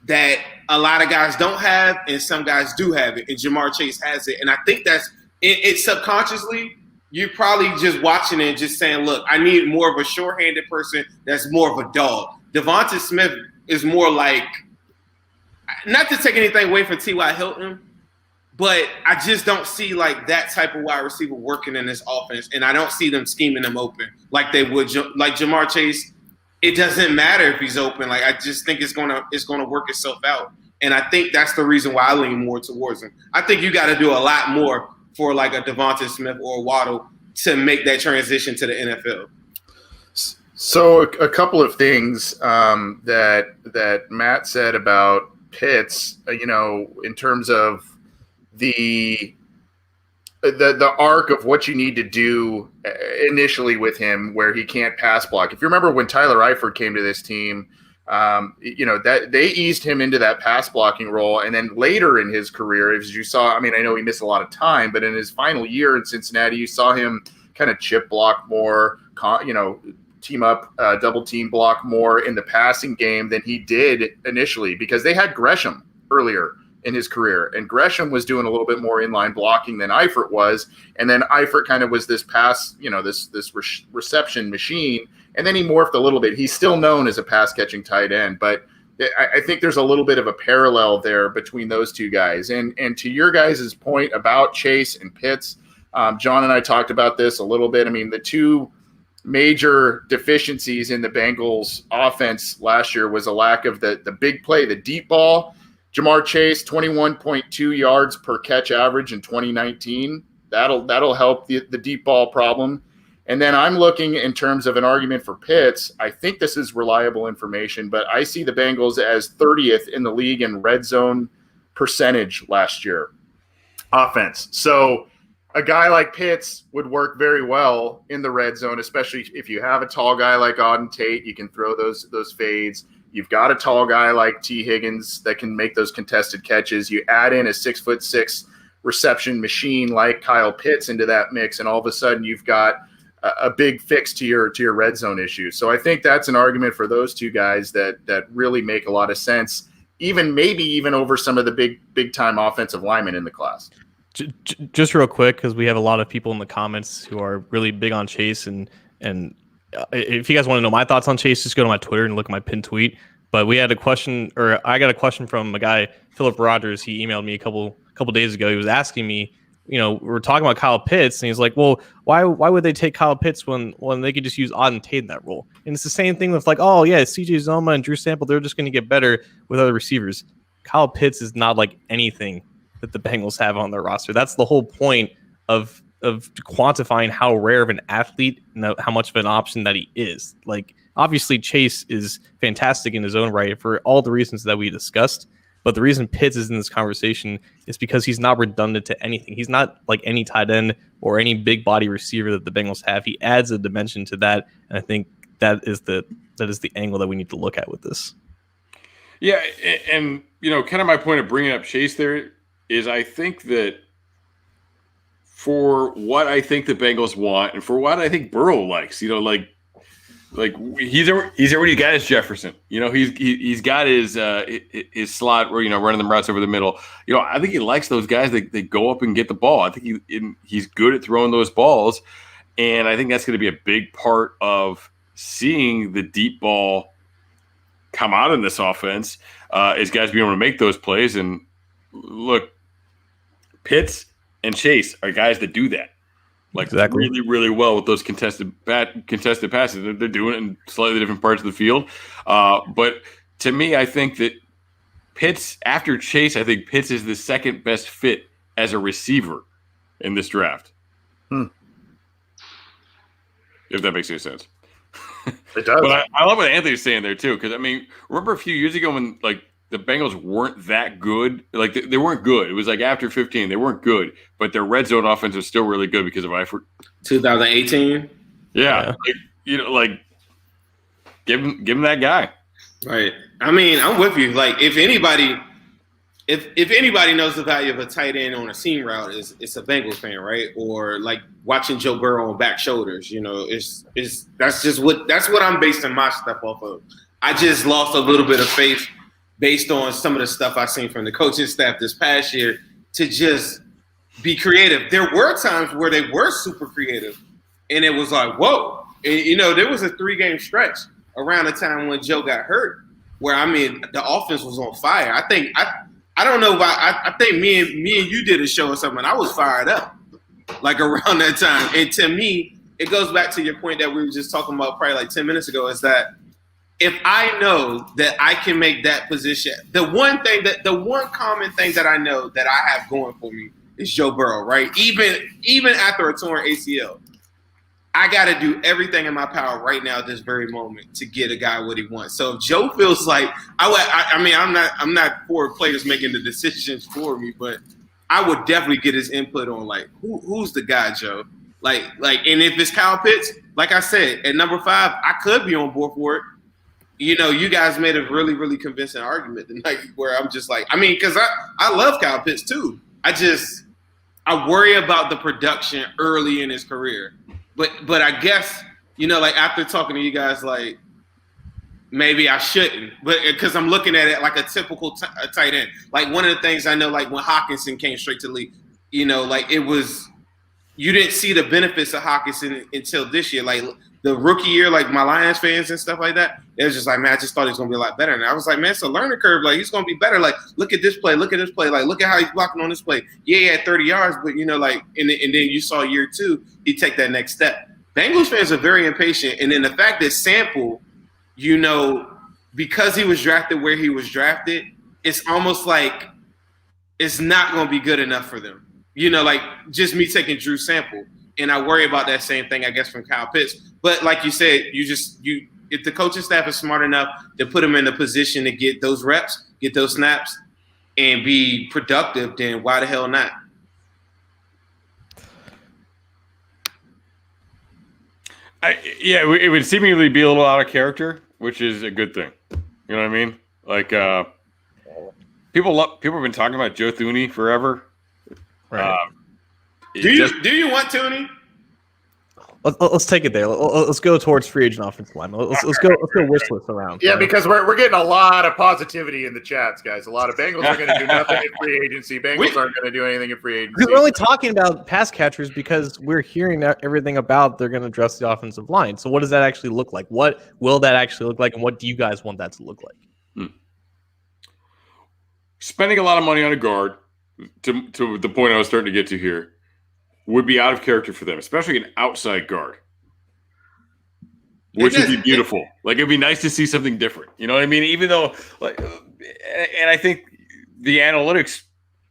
that a lot of guys don't have and some guys do have it, and Jamar Chase has it. And I think that's it subconsciously. You're probably just watching it and just saying, look, I need more of a short-handed person that's more of a dog. Devonta Smith is more like, not to take anything away from T.Y. Hilton, but I just don't see like that type of wide receiver working in this offense, and I don't see them scheming him open like they would. Like Jamar Chase, it doesn't matter if he's open. Like I just think it's gonna work itself out, and I think that's the reason why I lean more towards him. I think you got to do a lot more for like a Devonta Smith or a Waddle to make that transition to the NFL. So a couple of things that Matt said about Pitts, in terms of the arc of what you need to do initially with him, where he can't pass block. If you remember when Tyler Eifert came to this team, that they eased him into that pass blocking role, and then later in his career, as you saw, I know he missed a lot of time, but in his final year in Cincinnati, you saw him kind of chip block more, team up, double team block more in the passing game than he did initially, because they had Gresham earlier in his career, and Gresham was doing a little bit more inline blocking than Eifert was, and then Eifert kind of was this pass, this reception machine, and then he morphed a little bit. He's still known as a pass catching tight end, but I think there's a little bit of a parallel there between those two guys. And to your guys' point about Chase and Pitts, John and I talked about this a little bit. The two major deficiencies in the Bengals offense last year was a lack of the big play, the deep ball. Jamar Chase, 21.2 yards per catch average in 2019. That'll help the deep ball problem. And then I'm looking in terms of an argument for Pitts. I think this is reliable information, but I see the Bengals as 30th in the league in red zone percentage last year offense. So a guy like Pitts would work very well in the red zone, especially if you have a tall guy like Auden Tate. You can throw those fades. You've got a tall guy like T. Higgins that can make those contested catches. You add in a 6'6" reception machine like Kyle Pitts into that mix, and all of a sudden you've got a big fix to your red zone issue. So I think that's an argument for those two guys that really make a lot of sense, maybe even over some of the big time offensive linemen in the class. Just real quick, because we have a lot of people in the comments who are really big on Chase, and if you guys want to know my thoughts on Chase, just go to my Twitter and look at my pinned tweet. But I got a question from a guy, Philip Rogers. He emailed me a couple days ago. He was asking me, we're talking about Kyle Pitts, and he's like, well, why would they take Kyle Pitts when they could just use Auden Tate in that role? And it's the same thing with like, oh yeah, CJ Zoma and Drew Sample, they're just going to get better with other receivers. Kyle Pitts is not like anything that the Bengals have on their roster. That's the whole point of quantifying how rare of an athlete and how much of an option that he is. Like, obviously Chase is fantastic in his own right for all the reasons that we discussed, But the reason Pitts is in this conversation is because he's not redundant to anything. He's not like any tight end or any big body receiver that the Bengals have. He adds a dimension to that, and I think that is the angle that we need to look at with this. Yeah, and kind of my point of bringing up Chase there is I think that for what I think the Bengals want and for what I think Burrow likes, like he's already got his Jefferson. He's got his slot where running them routes over the middle. I think he likes those guys that they go up and get the ball. I think he's good at throwing those balls, and I think that's going to be a big part of seeing the deep ball come out in this offense. Is guys being able to make those plays. And look, Pitts and Chase are guys that do that. Exactly. Really, really well with those contested passes. They're doing it in slightly different parts of the field. But to me, I think that Pitts, after Chase, I think Pitts is the second best fit as a receiver in this draft. If that makes any sense. It does. But I love what Anthony's saying there, too, because, remember a few years ago when, the Bengals weren't that good? They weren't good. It was after 15. They weren't good, but their red zone offense was still really good because of Eifert. 2018? Yeah. Give him that guy. Right. I'm with you. If anybody knows the value of a tight end on a seam route, it's a Bengals fan, right? Or watching Joe Burrow on back shoulders. That's what I'm basing my stuff off of. I just lost a little bit of faith based on some of the stuff I've seen from the coaching staff this past year to just be creative. There were times where they were super creative, and it was whoa. And, there was a 3-game stretch around the time when Joe got hurt where, the offense was on fire. I think me and you did a show or something. I was fired up around that time. And to me, it goes back to your point that we were just talking about probably 10 minutes ago, is that if I know that I can make that position, the one common thing that I know that I have going for me is Joe Burrow, right? Even after a torn ACL, I got to do everything in my power right now at this very moment to get a guy what he wants. So if Joe feels I'm not for players making the decisions for me, but I would definitely get his input on who's the guy, Joe. And if it's Kyle Pitts, like I said, at number 5, I could be on board for it. You guys made a really, really convincing argument tonight where I'm just because I love Kyle Pitts too. I worry about the production early in his career. But I guess, after talking to you guys, maybe I shouldn't. But because I'm looking at it like a typical tight end. One of the things I know, when Hawkinson came straight to the league, it was – you didn't see the benefits of Hawkinson until this year. The rookie year, my Lions fans and stuff like that, it was just I just thought he was going to be a lot better. And I was man, it's a learning curve. He's going to be better. Look at this play. Look at this play. Look at how he's blocking on this play. Yeah, he had 30 yards, but, and then you saw year 2, he take that next step. Bengals fans are very impatient. And then the fact that Sample, because he was drafted where he was drafted, it's almost it's not going to be good enough for them. Just me taking Drew Sample. And I worry about that same thing, I guess, from Kyle Pitts. But like you said, if the coaching staff is smart enough to put him in a position to get those reps, get those snaps, and be productive, then why the hell not? It would seemingly be a little out of character, which is a good thing. You know what I mean? People have been talking about Joe Thuney forever. Right. Do you want Thuney? Let's take it there. Let's go towards free agent offensive line. Let's go wish list around. Yeah, because we're getting a lot of positivity in the chats, guys. A lot of Bengals are going to do nothing in free agency. Bengals aren't going to do anything in free agency. We're only talking about pass catchers because we're hearing everything about they're going to address the offensive line. So what does that actually look like? What will that actually look like, and what do you guys want that to look like? Spending a lot of money on a guard, to the point I was starting to get to here, would be out of character for them, especially an outside guard, which would be beautiful. It'd be nice to see something different. You know what I mean? Even though, and I think the analytics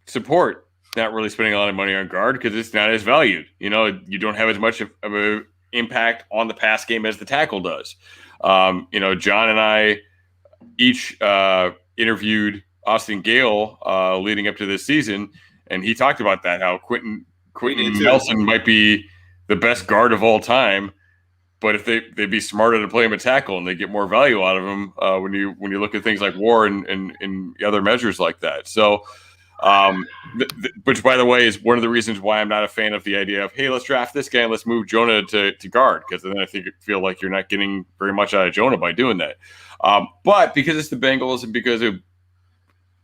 support not really spending a lot of money on guard because it's not as valued. You don't have as much of an impact on the pass game as the tackle does. John and I each interviewed Austin Gale leading up to this season, and he talked about that, how Quentin Nelson might be the best guard of all time, but if they'd be smarter to play him a tackle and they get more value out of him when you look at things like WAR and other measures like that. So, which by the way is one of the reasons why I'm not a fan of the idea of, hey, let's draft this guy and let's move Jonah to guard, because then I feel like you're not getting very much out of Jonah by doing that. But because it's the Bengals and because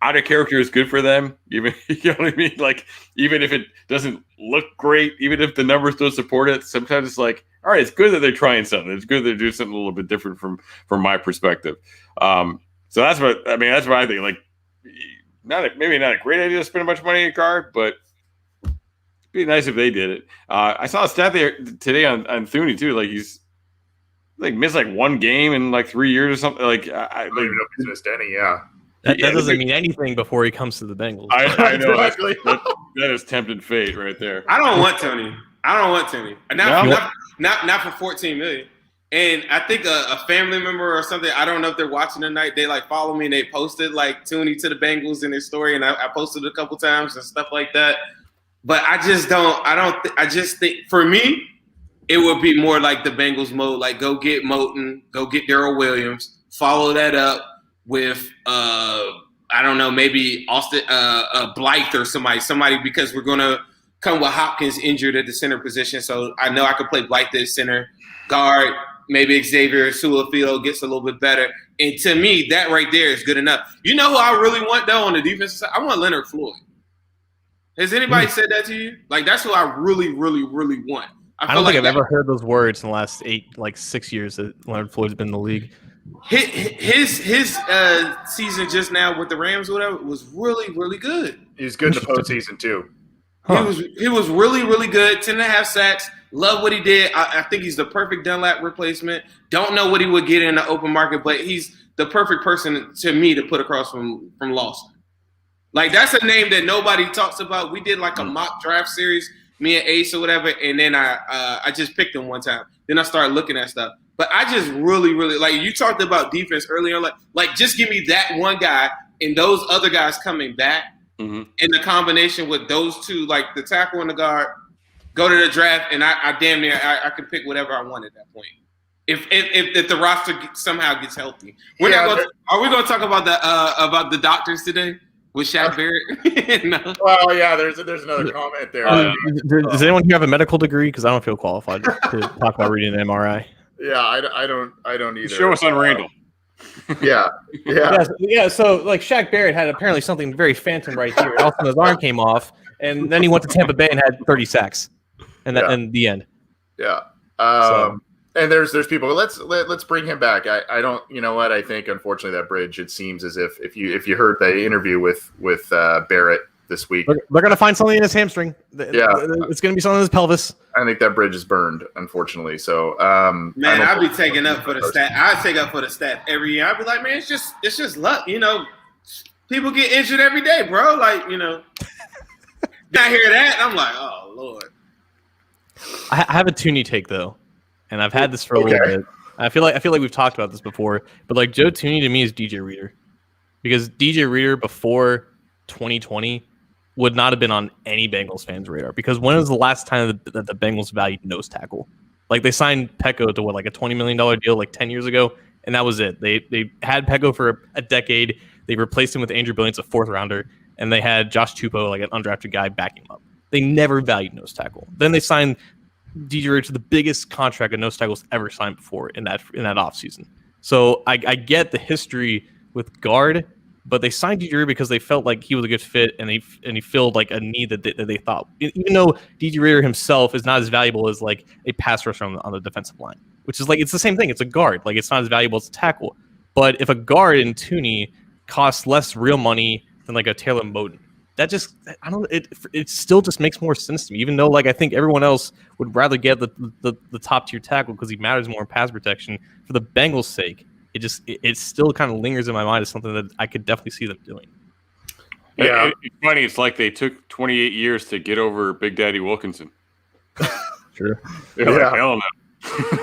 out of character is good for them, even you know what I mean? Like, even if it doesn't look great, even if the numbers don't support it, sometimes it's like, all right, it's good that they're trying something. It's good they're doing something a little bit different from my perspective. So that's what I think. Like, maybe not a great idea to spend a bunch of money on a guard, but it'd be nice if they did it. I saw a stat there today on Thuney too. Like, he's like missed like one game in like 3 years or something. Like, I don't even know if he's missed any. Yeah. That doesn't mean anything before he comes to the Bengals. I know. That is tempted fate right there. I don't want Tony. Not for $14 million. And I think a family member or something, I don't know if they're watching tonight, they like follow me and they posted like Tooney to the Bengals in their story, and I posted it a couple times and stuff like that. But I just think for me, it would be more like the Bengals mode, like go get Moton, go get Darrell Williams, follow that up with I don't know, maybe Austin Blythe or somebody, because we're gonna come with Hopkins injured at the center position. So I know I could play Blythe at center, guard, maybe Xavier Suafilo gets a little bit better. And to me, that right there is good enough. You know who I really want though on the defensive side? I want Leonard Floyd. Has anybody said that to you? Like, that's who I really, really, really want. I don't think I've ever heard those words in the last 6 years that Leonard Floyd's been in the league. His season just now with the Rams or whatever was really, really good. He was good in the postseason too. Huh. He was really, really good. 10.5 sacks. Love what he did. I think he's the perfect Dunlap replacement. Don't know what he would get in the open market, but he's the perfect person to me to put across from Lawson. Like, that's a name that nobody talks about. We did like a mock draft series, me and Ace or whatever, and then I just picked him one time. Then I started looking at stuff. But I just really, really, like, you talked about defense earlier, like just give me that one guy and those other guys coming back, in the combination with those two, like the tackle and the guard, go to the draft, and I damn near I can pick whatever I want at that point. If the roster somehow gets healthy, are we going to talk about the doctors today with Shaq Barrett? No. Well, yeah. There's another comment there. Does anyone here have a medical degree? Because I don't feel qualified to talk about reading an MRI. Yeah, I don't either. Show us on Randall. Yeah. So like Shaq Barrett had apparently something very phantom right here. And also his arm came off, and then he went to Tampa Bay and had 30 sacks, and in the end. Yeah. And there's people. Let's bring him back. I don't. You know what? I think unfortunately that bridge. It seems as if you heard the interview with Barrett this week, they're gonna find something in his hamstring. Yeah, it's gonna be something in his pelvis. I think that bridge is burned, unfortunately. So, man, I'd be taking up for the stat. I'd take up for the stat every year. I'd be like, man, it's just luck. You know, people get injured every day, bro. Like, you know, I hear that, I'm like, oh Lord. I have a Tooney take though, and I've had this for a little bit. I feel like we've talked about this before, but like Joe Tooney to me is DJ Reader, because DJ Reader before 2020 would not have been on any Bengals fans' radar, because when was the last time that the Bengals valued nose tackle? Like, they signed Pecco to like a $20 million deal like 10 years ago, and that was it. They had Pecco for a decade. They replaced him with Andrew Billings, a fourth rounder, and they had Josh Tupou, like an undrafted guy, backing him up. They never valued nose tackle. Then they signed DJ Reader to the biggest contract a nose tackle's ever signed before in that offseason. So I get the history with guard, but they signed DJ Reader because they felt like he was a good fit, and he filled like a need that they thought. Even though DJ Reader himself is not as valuable as like a pass rusher on the defensive line, which is like, it's the same thing. It's a guard. Like, it's not as valuable as a tackle. But if a guard in Tooney costs less real money than like a Taylor Moton, that just, I don't. It still just makes more sense to me. Even though like I think everyone else would rather get the top tier tackle because he matters more in pass protection. For the Bengals' sake, it still kind of lingers in my mind as something that I could definitely see them doing. Yeah, it's funny. It's like they took 28 years to get over Big Daddy Wilkinson. Sure. Yeah. Like, hell no.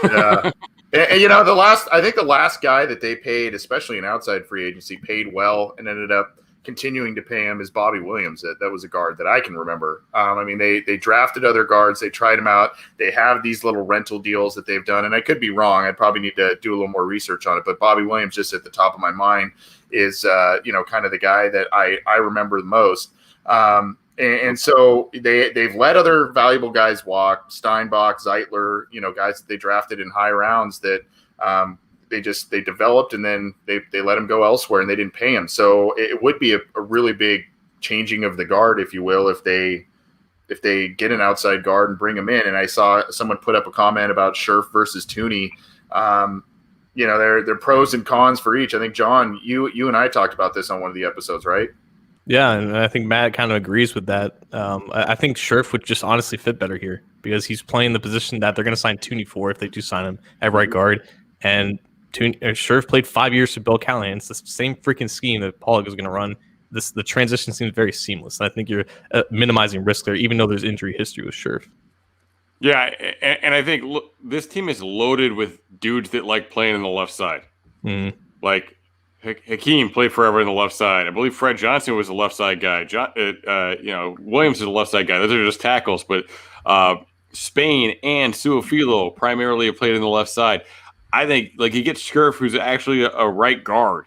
Yeah. And you know, the last guy that they paid, especially in outside free agency, paid well and ended up continuing to pay him is Bobby Williams. That was a guard that I can remember. I mean, they drafted other guards. They tried him out. They have these little rental deals that they've done, and I could be wrong. I'd probably need to do a little more research on it. But Bobby Williams, just at the top of my mind, is kind of the guy that I remember the most. And so they've let other valuable guys walk, Steinbach, Zeitler, guys that they drafted in high rounds that they developed, and then they let him go elsewhere, and they didn't pay him. So it would be a really big changing of the guard, if you will, if they get an outside guard and bring him in. And I saw someone put up a comment about Scherf versus Tooney. They're pros and cons for each. I think, John, you and I talked about this on one of the episodes, right? Yeah, and I think Matt kind of agrees with that. I think Scherf would just honestly fit better here because he's playing the position that they're going to sign Tooney for if they do sign him at right guard. And Scherf played 5 years for Bill Callahan. It's the same freaking scheme that Pollock is going to run. The transition seems very seamless. And I think you're minimizing risk there, even though there's injury history with Scherf. Yeah, and I think this team is loaded with dudes that like playing on the left side. Mm-hmm. Like Hakeem played forever on the left side. I believe Fred Johnson was a left side guy. Williams is a left side guy. Those are just tackles. But Spain and Suafilo primarily have played on the left side. I think you get Scherf, who's actually a right guard.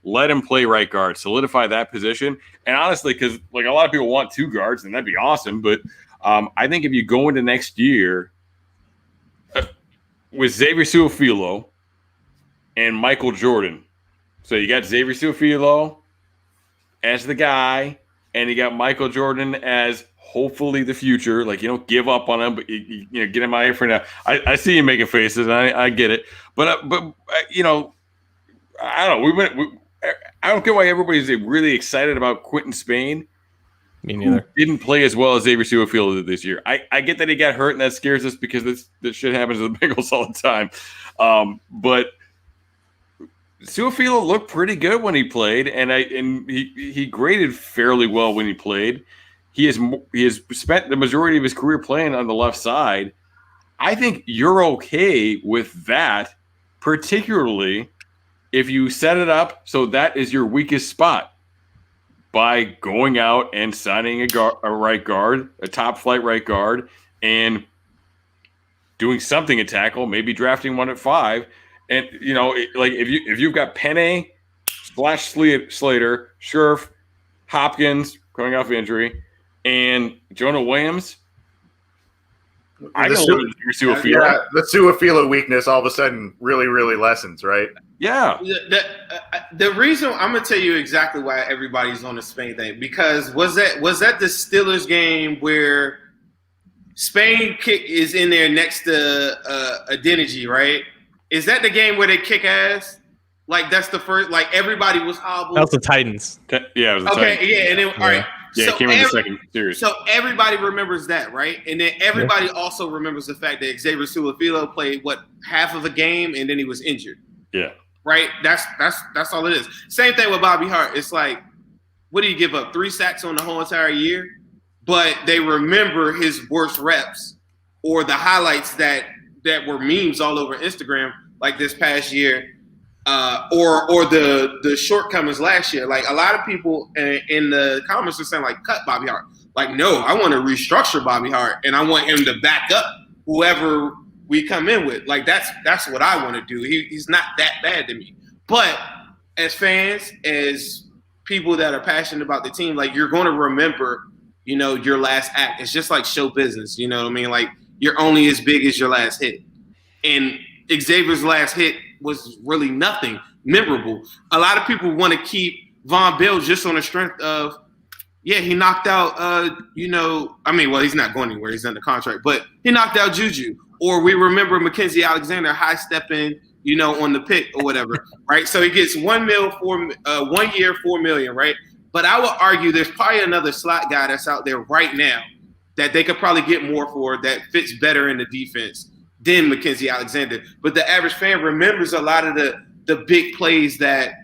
Let him play right guard, solidify that position. And honestly, because a lot of people want two guards, and that'd be awesome. But I think if you go into next year with Xavier Suafilo and Michael Jordan. So you got Xavier Suafilo as the guy, and you got Michael Jordan as hopefully the future. You don't give up on him, but you get him out here for now. I see you making faces, and I get it. But I don't know. I don't get why everybody's really excited about Quentin Spain. Me neither. Didn't play as well as Xavier Suafilo did this year. I get that he got hurt, and that scares us because this shit happens to the Bengals all the time. But Suafilo looked pretty good when he played, and he graded fairly well when he played. He has spent the majority of his career playing on the left side. I think you're okay with that, particularly if you set it up so that is your weakest spot by going out and signing a right guard, a top flight right guard, and doing something at tackle, maybe drafting one at 5. And, if you've got Penne, Splash Slater, Scherf, Hopkins coming off injury, and Jonah Williams, I don't know your Suafilo. Yeah, the Suafilo weakness all of a sudden really, really lessens, right? Yeah. The reason I'm gonna tell you exactly why everybody's on the Spain thing, because was that the Steelers game where Spain is in there next to Adeniji, right? Is that the game where they kick ass? That's the first. Everybody was hobbled. That's the Titans. Yeah, it was the Titans. Okay, yeah, and then all right. Yeah, it came in the second series. So everybody remembers that, right? And then everybody also remembers the fact that Xavier Suafilo played half of a game, and then he was injured. Yeah. Right? That's all it is. Same thing with Bobby Hart. It's what do you give up? 3 sacks on the whole entire year? But they remember his worst reps or the highlights that were memes all over Instagram this past year, or the shortcomings last year. A lot of people in the comments are saying cut Bobby Hart. No, I want to restructure Bobby Hart, and I want him to back up whoever we come in with. That's what I want to do. He's not that bad to me. But as fans, as people that are passionate about the team, you're going to remember, your last act. It's just like show business. You know what I mean? You're only as big as your last hit. And Xavier's last hit was really nothing memorable. A lot of people want to keep Von Bell just on the strength of, he knocked out, he's not going anywhere. He's under contract. But he knocked out Juju. Or we remember Mackenzie Alexander high-stepping, on the pick or whatever, right? So he gets 1 year, $4 million, right? But I would argue there's probably another slot guy that's out there right now that they could probably get more for that fits better in the defense than Mackenzie Alexander. But the average fan remembers a lot of the big plays that,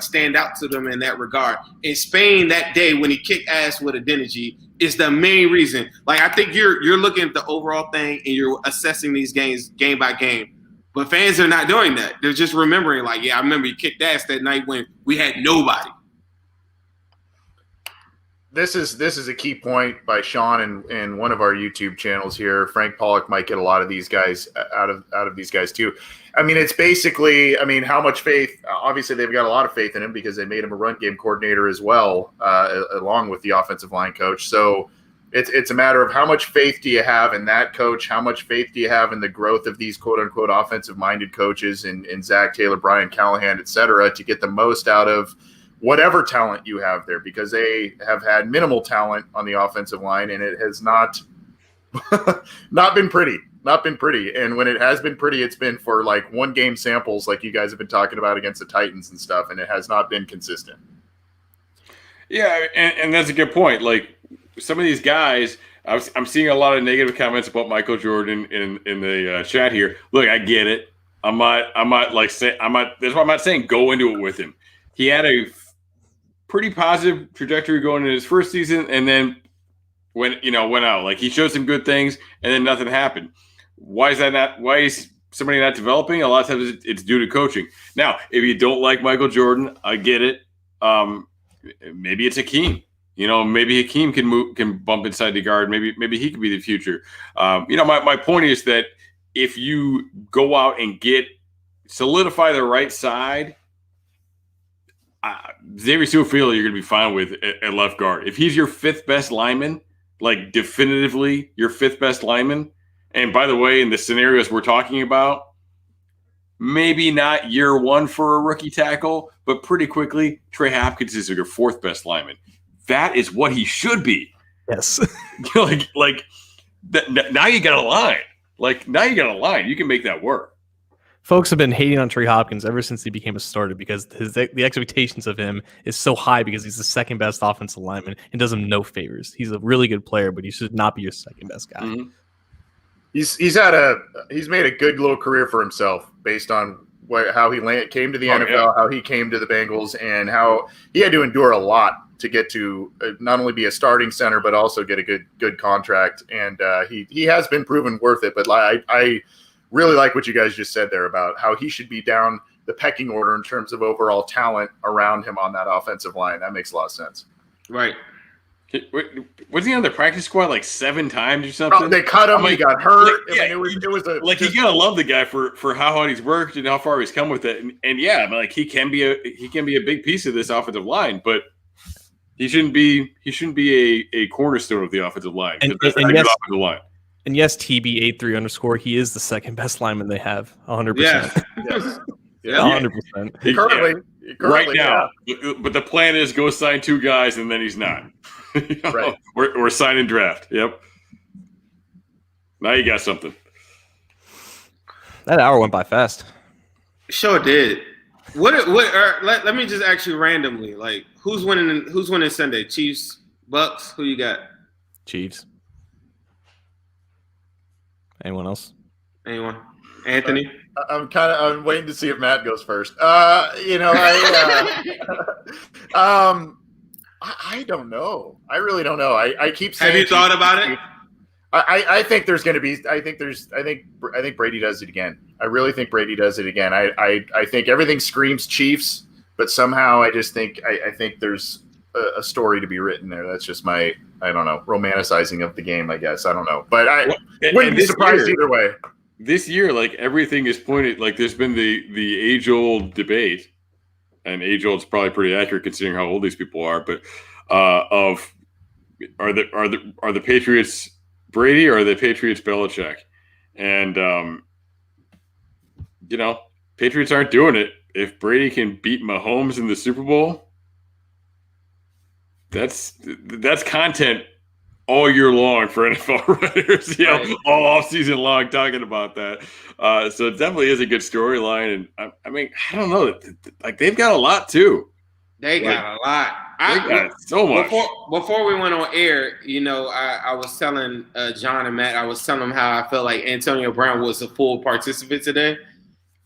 stand out to them in that regard. In Spain that day when he kicked ass with Adeniji is the main reason. I think you're looking at the overall thing and you're assessing these games game by game. But fans are not doing that. They're just remembering I remember he kicked ass that night when we had nobody. This is a key point by Sean in one of our YouTube channels here. Frank Pollock might get a lot of these guys out of these guys too. I mean, it's basically, how much faith? Obviously, they've got a lot of faith in him because they made him a run game coordinator as well, along with the offensive line coach. So it's a matter of how much faith do you have in that coach? How much faith do you have in the growth of these quote unquote offensive minded coaches in Zach Taylor, Brian Callahan, et cetera, to get the most out of whatever talent you have there, because they have had minimal talent on the offensive line, and it has not been pretty. And when it has been pretty, it's been for like one game samples, like you guys have been talking about against the Titans and stuff, and it has not been consistent. Yeah, and that's a good point. Like some of these guys, I'm seeing a lot of negative comments about Michael Jordan in the chat here. Look, I get it. That's why I'm not saying go into it with him. He had a pretty positive trajectory going into his first season, and then went out. Like he showed some good things, and then nothing happened. Why is somebody not developing? A lot of times it's due to coaching. Now, if you don't like Michael Jordan, I get it. Maybe it's Hakeem. Maybe Hakeem can bump inside the guard. Maybe he could be the future. My point is that if you go out and solidify the right side, Xavier Su'a-Filo, you're going to be fine with at left guard. If he's your fifth best lineman, like definitively your fifth best lineman, and by the way, in the scenarios we're talking about, maybe not year one for a rookie tackle, but pretty quickly, Trey Hopkins is your fourth best lineman. That is what he should be. Yes. like that. Now you got a line. You can make that work. Folks have been hating on Trey Hopkins ever since he became a starter because the expectations of him is so high because he's the second best offensive lineman and does him no favors. He's a really good player, but he should not be your second best guy. Mm-hmm. He's made a good little career for himself based on how he came to the NFL, how he came to the Bengals, and how he had to endure a lot to get to not only be a starting center but also get a good contract. And he has been proven worth it. But I really like what you guys just said there about how he should be down the pecking order in terms of overall talent around him on that offensive line. That makes a lot of sense. Right. Was he on the practice squad like 7 times or something? Oh, they cut him. He got hurt. Like, it was you gotta love the guy for how hard he's worked and how far he's come with it. And he can be a big piece of this offensive line, but he shouldn't be a cornerstone of the offensive line. And yes, TB83_, he is the second best lineman they have, 100%. Yeah. 100%. Currently, right now. Yeah. But the plan is go sign 2 guys, and then he's not. Right. Or sign and draft. Yep. Now you got something. That hour went by fast. Sure did. Let me just ask you randomly, like who's winning Sunday? Chiefs, Bucks? Who you got? Chiefs. Anyone else? Anyone? Anthony? I'm waiting to see if Matt goes first. I don't know. I really don't know. I keep saying. Have you thought about it? I think there's going to be. I think Brady does it again. I really think Brady does it again. I think everything screams Chiefs, but somehow I just think I think there's a story to be written there. That's just my romanticizing of the game. I guess I don't know, but I wouldn't be surprised either way. This year, like everything is pointed. Like there's been the age-old debate, and age-old is probably pretty accurate considering how old these people are. But are the Patriots Brady or are the Patriots Belichick? And Patriots aren't doing it. If Brady can beat Mahomes in the Super Bowl, that's content all year long for NFL writers, all off season long talking about that. So it definitely is a good storyline, and I don't know, like they've got a lot too. They got a lot. They got so much. Before we went on air, I was telling John and Matt, I was telling them how I felt like Antonio Brown was a full participant today,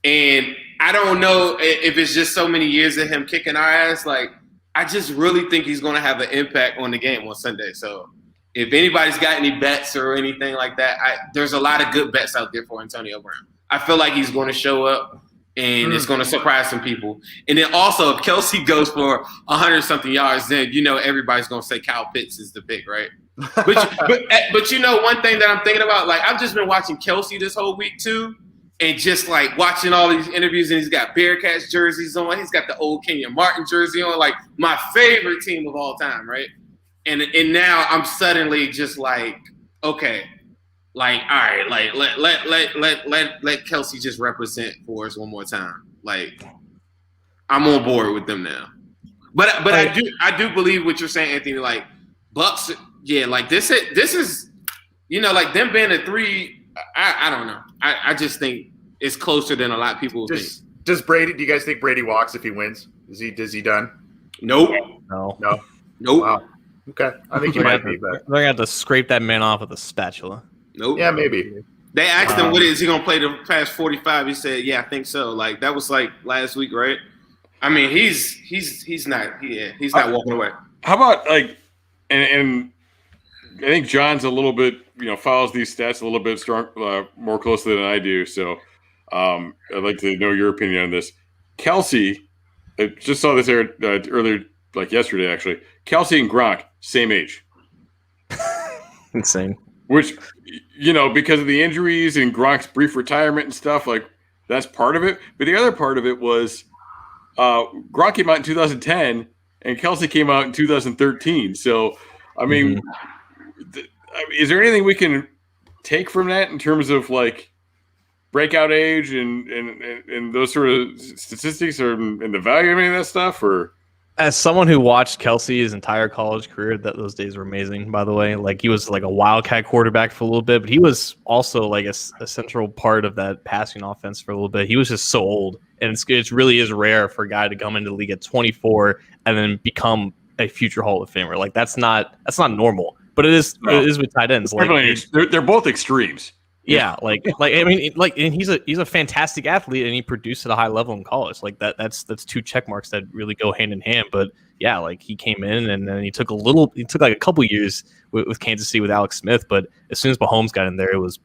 and I don't know if it's just so many years of him kicking our ass. Like I just really think he's going to have an impact on the game on Sunday. So. If anybody's got any bets or anything like that, there's a lot of good bets out there for Antonio Brown. I feel like he's going to show up, and it's going to surprise some people. And then also, if Kelsey goes for 100-something yards, then everybody's going to say Kyle Pitts is the pick, right? But one thing that I'm thinking about, like I've just been watching Kelsey this whole week too, and just like watching all these interviews, and he's got Bearcats jerseys on, he's got the old Kenyon Martin jersey on, like my favorite team of all time, right? And now I'm suddenly just like, okay, like all right, like let Kelsey just represent for us one more time. Like I'm on board with them now. But I do believe what you're saying, Anthony. Like Bucks. Yeah, like this is, like them being a 3. I don't know. I just think it's closer than a lot of people think. Does Brady? Do you guys think Brady walks if he wins? Is he done? Nope. No. Nope. Wow. Okay, I think he might be. But they're gonna have to scrape that man off with a spatula. Nope. Yeah, maybe. They asked him, "What is he gonna play the past 45?" He said, "Yeah, I think so." Like that was like last week, right? I mean, he's not walking away. How about like, and I think John's a little bit, follows these stats a little bit more closely than I do. So I'd like to know your opinion on this. Kelsey, I just saw this earlier, like yesterday, actually. Kelsey and Gronk, same age. Insane. Which, because of the injuries and Gronk's brief retirement and stuff, like that's part of it. But the other part of it was Gronk came out in 2010 and Kelsey came out in 2013. So, I mean, is there anything we can take from that in terms of like breakout age and those sort of statistics or in the value of any of that stuff? Or as someone who watched Kelsey his entire college career, those days were amazing, by the way. Like he was like a wildcat quarterback for a little bit, but he was also like a central part of that passing offense for a little bit. He was just so old, and it really is rare for a guy to come into the league at 24 and then become a future Hall of Famer. Like that's not normal. But it is with tight ends. Like they're both extremes. Yeah, and he's a fantastic athlete, and he produced at a high level in college. Like that's 2 check marks that really go hand in hand. But yeah, like he came in and then he took like a couple years with Kansas City with Alex Smith. But as soon as Mahomes got in there, it was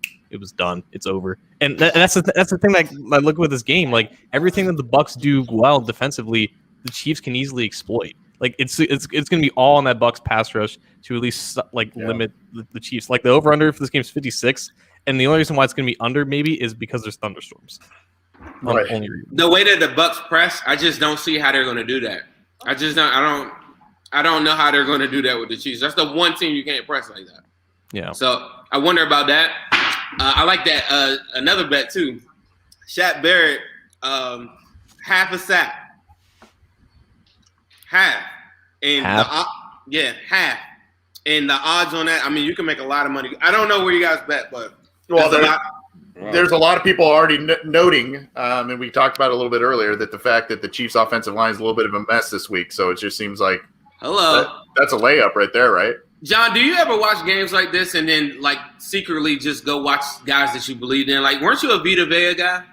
done. It's over. And that's the thing that I look with this game. Like everything that the Bucks do well defensively, the Chiefs can easily exploit. Like it's going to be all on that Bucks pass rush to at least limit the Chiefs. Like the over under for this game is 56, and the only reason why it's going to be under maybe is because there's thunderstorms. Right. The way that the Bucks press, I just don't see how they're going to do that. I don't know how they're going to do that with the Chiefs. That's the one team you can't press like that. Yeah. So I wonder about that. I like that. Another bet too. Shaq Barrett, half a sack. Half. And half. Half. And the odds on that, I mean, you can make a lot of money. I don't know where you guys bet, but there's a lot of people already noting, and we talked about it a little bit earlier, that the fact that the Chiefs' offensive line is a little bit of a mess this week. So it just seems like that's a layup right there, right? John, do you ever watch games like this and then like secretly just go watch guys that you believed in? Like, weren't you a Vita Vea guy?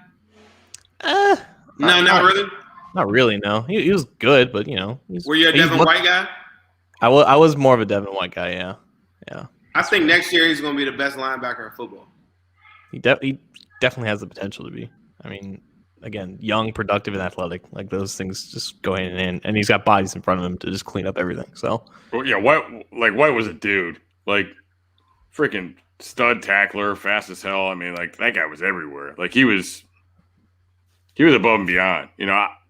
No, not really. Not really, no. He was good, but were you a Devin White guy? I was more of a Devin White guy, yeah. I think next year he's going to be the best linebacker in football. He definitely has the potential to be. I mean, again, young, productive, and athletic. Like those things just go hand in hand, and he's got bodies in front of him to just clean up everything. So, yeah, White was a dude, like freaking stud tackler, fast as hell. I mean, like that guy was everywhere. Like he was above and beyond.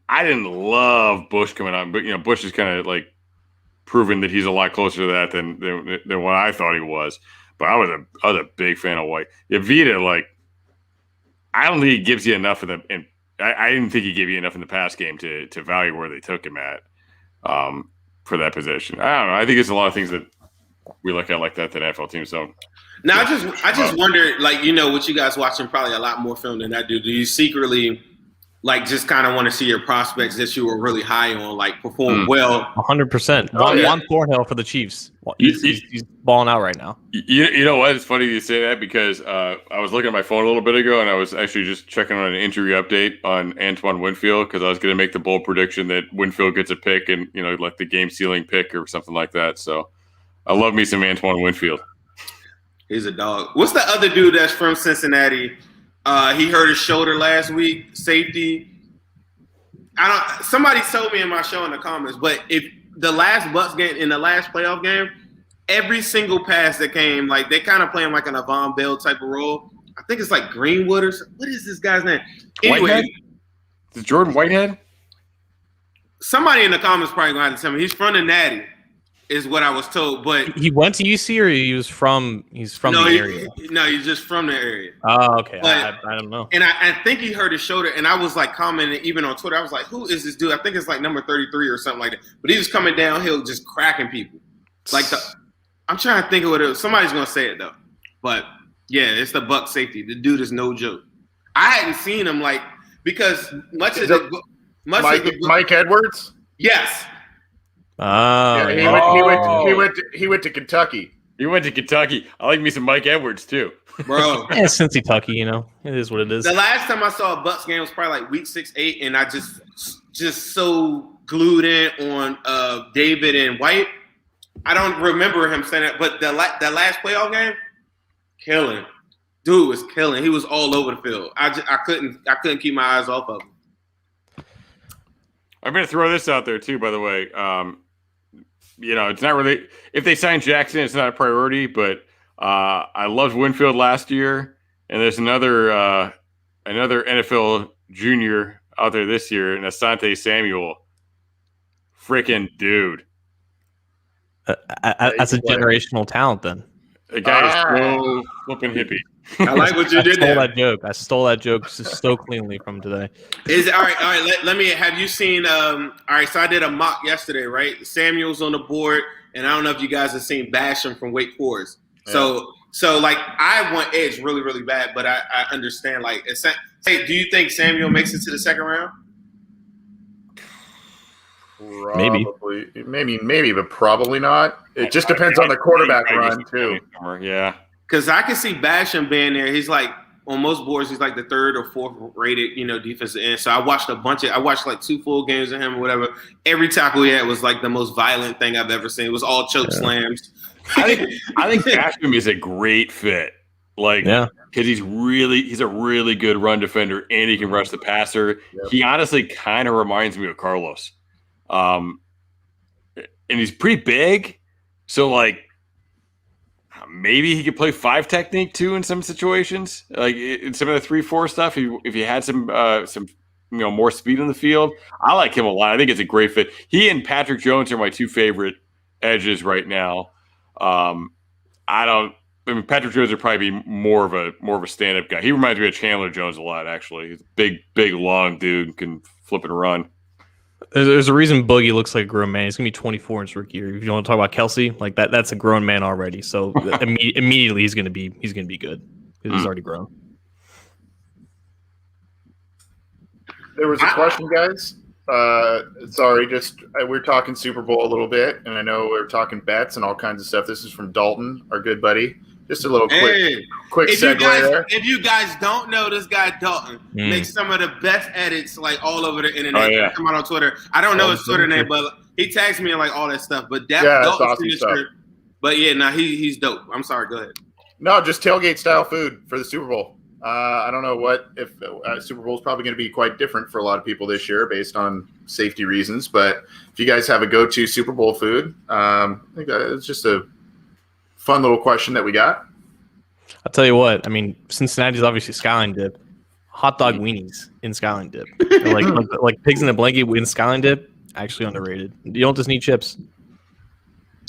I didn't love Bush coming on, but Bush is kind of like proven that he's a lot closer to that than what I thought he was. But I was a big fan of White. Yeah, Vita, like I don't think he gives you enough of and I didn't think he gave you enough in the pass game to value where they took him at for that position. I don't know. I think it's a lot of things that we look at like that NFL teams don't. Now I just wonder, like what you guys watching probably a lot more film than I do. Do you secretly like just kind of want to see your prospects that you were really high on like perform well? 100%. Juan Thornhill for the Chiefs. He's balling out right now. You know what? It's funny you say that because I was looking at my phone a little bit ago and I was actually just checking on an injury update on Antoine Winfield because I was going to make the bold prediction that Winfield gets a pick and like the game sealing pick or something like that. So I love me some Antoine Winfield. He's a dog. What's the other dude that's from Cincinnati? He hurt his shoulder last week. Safety. Somebody told me in my show in the comments, but if the last Bucks game in the last playoff game, every single pass that came, like they kind of playing like an Avon Bell type of role. I think it's like Greenwood or something. What is this guy's name? Anyway, Whitehead? Is it Jordan Whitehead? Somebody in the comments probably gonna have to tell me. He's from the Natty, is what I was told. But he went to UC or he's from the area? No, he's just from the area. Oh, okay. But, I don't know. And I think he hurt his shoulder, and I was like commenting even on Twitter. I was like, "Who is this dude?" I think it's like number 33 or something like that. But he was coming downhill, just cracking people. I'm trying to think of what it was. Somebody's gonna say it though. But yeah, it's the Buck safety. The dude is no joke. I hadn't seen him because Mike Edwards. Yes. Oh, yeah, he went to Kentucky. He went to Kentucky. I like me some Mike Edwards too, bro. Yeah, Cincy Tucky, it is what it is. The last time I saw a Bucks game was probably like week 6-8, and I just so glued in on David and White. I don't remember him saying that, but that last playoff game, killing. Dude was killing. He was all over the field. I couldn't keep my eyes off of him. I'm going to throw this out there too, by the way. It's not really – if they sign Jackson, it's not a priority, but I loved Winfield last year, and there's another NFL junior out there this year, and Asante Samuel. Freaking dude. That's a generational talent then. The guy is so flipping hippie. I like what you did there. I stole that joke so cleanly from today. All right. Let me. Have you seen? All right. So I did a mock yesterday, right? Samuel's on the board, and I don't know if you guys have seen Basham from Wake Forest. Yeah. So like I want edge really, really bad, but I understand. Like, do you think Samuel makes it to the second round? Maybe, but probably not. It just depends on the quarterback run too. Yeah, because I can see Basham being there. He's like on most boards, he's like the third or fourth rated, defensive end. So I watched like 2 full games of him or whatever. Every tackle he had was like the most violent thing I've ever seen. It was all choke slams. I think Basham is a great fit. Because he's a really good run defender and he can rush the passer. Yep. He honestly kind of reminds me of Carlos. And he's pretty big, so maybe he could play 5 technique too in some situations, like in some of the 3-4 stuff. If he had some more speed in the field, I like him a lot. I think it's a great fit. He and Patrick Jones are my 2 favorite edges right now. Patrick Jones would probably be more of a stand-up guy. He reminds me of Chandler Jones a lot, actually. He's a big, long dude, can flip and run. There's a reason Boogie looks like a grown man. He's gonna be 24 in his rookie year. If you want to talk about Kelsey, like that's a grown man already. So immediately he's gonna be good because he's already grown. There was a question, guys. Sorry, we're talking Super Bowl a little bit, and I know we're talking bets and all kinds of stuff. This is from Dalton, our good buddy. Just a little quick segue there. If you guys don't know, this guy Dalton makes some of the best edits all over the internet. Oh, yeah. Come out on Twitter. I don't know his Twitter name, but he tags me in all that stuff. But Dalton's awesome stuff. But yeah, he's dope. I'm sorry. Go ahead. No, just tailgate style food for the Super Bowl. I don't know if Super Bowl is probably going to be quite different for a lot of people this year based on safety reasons. But if you guys have a go-to Super Bowl food, I think it's just a fun little question that we got. I'll tell you what. I mean, Cincinnati's obviously Skyline Dip. Hot dog weenies in Skyline Dip, like pigs in a blanket in Skyline Dip. Actually underrated. You don't just need chips.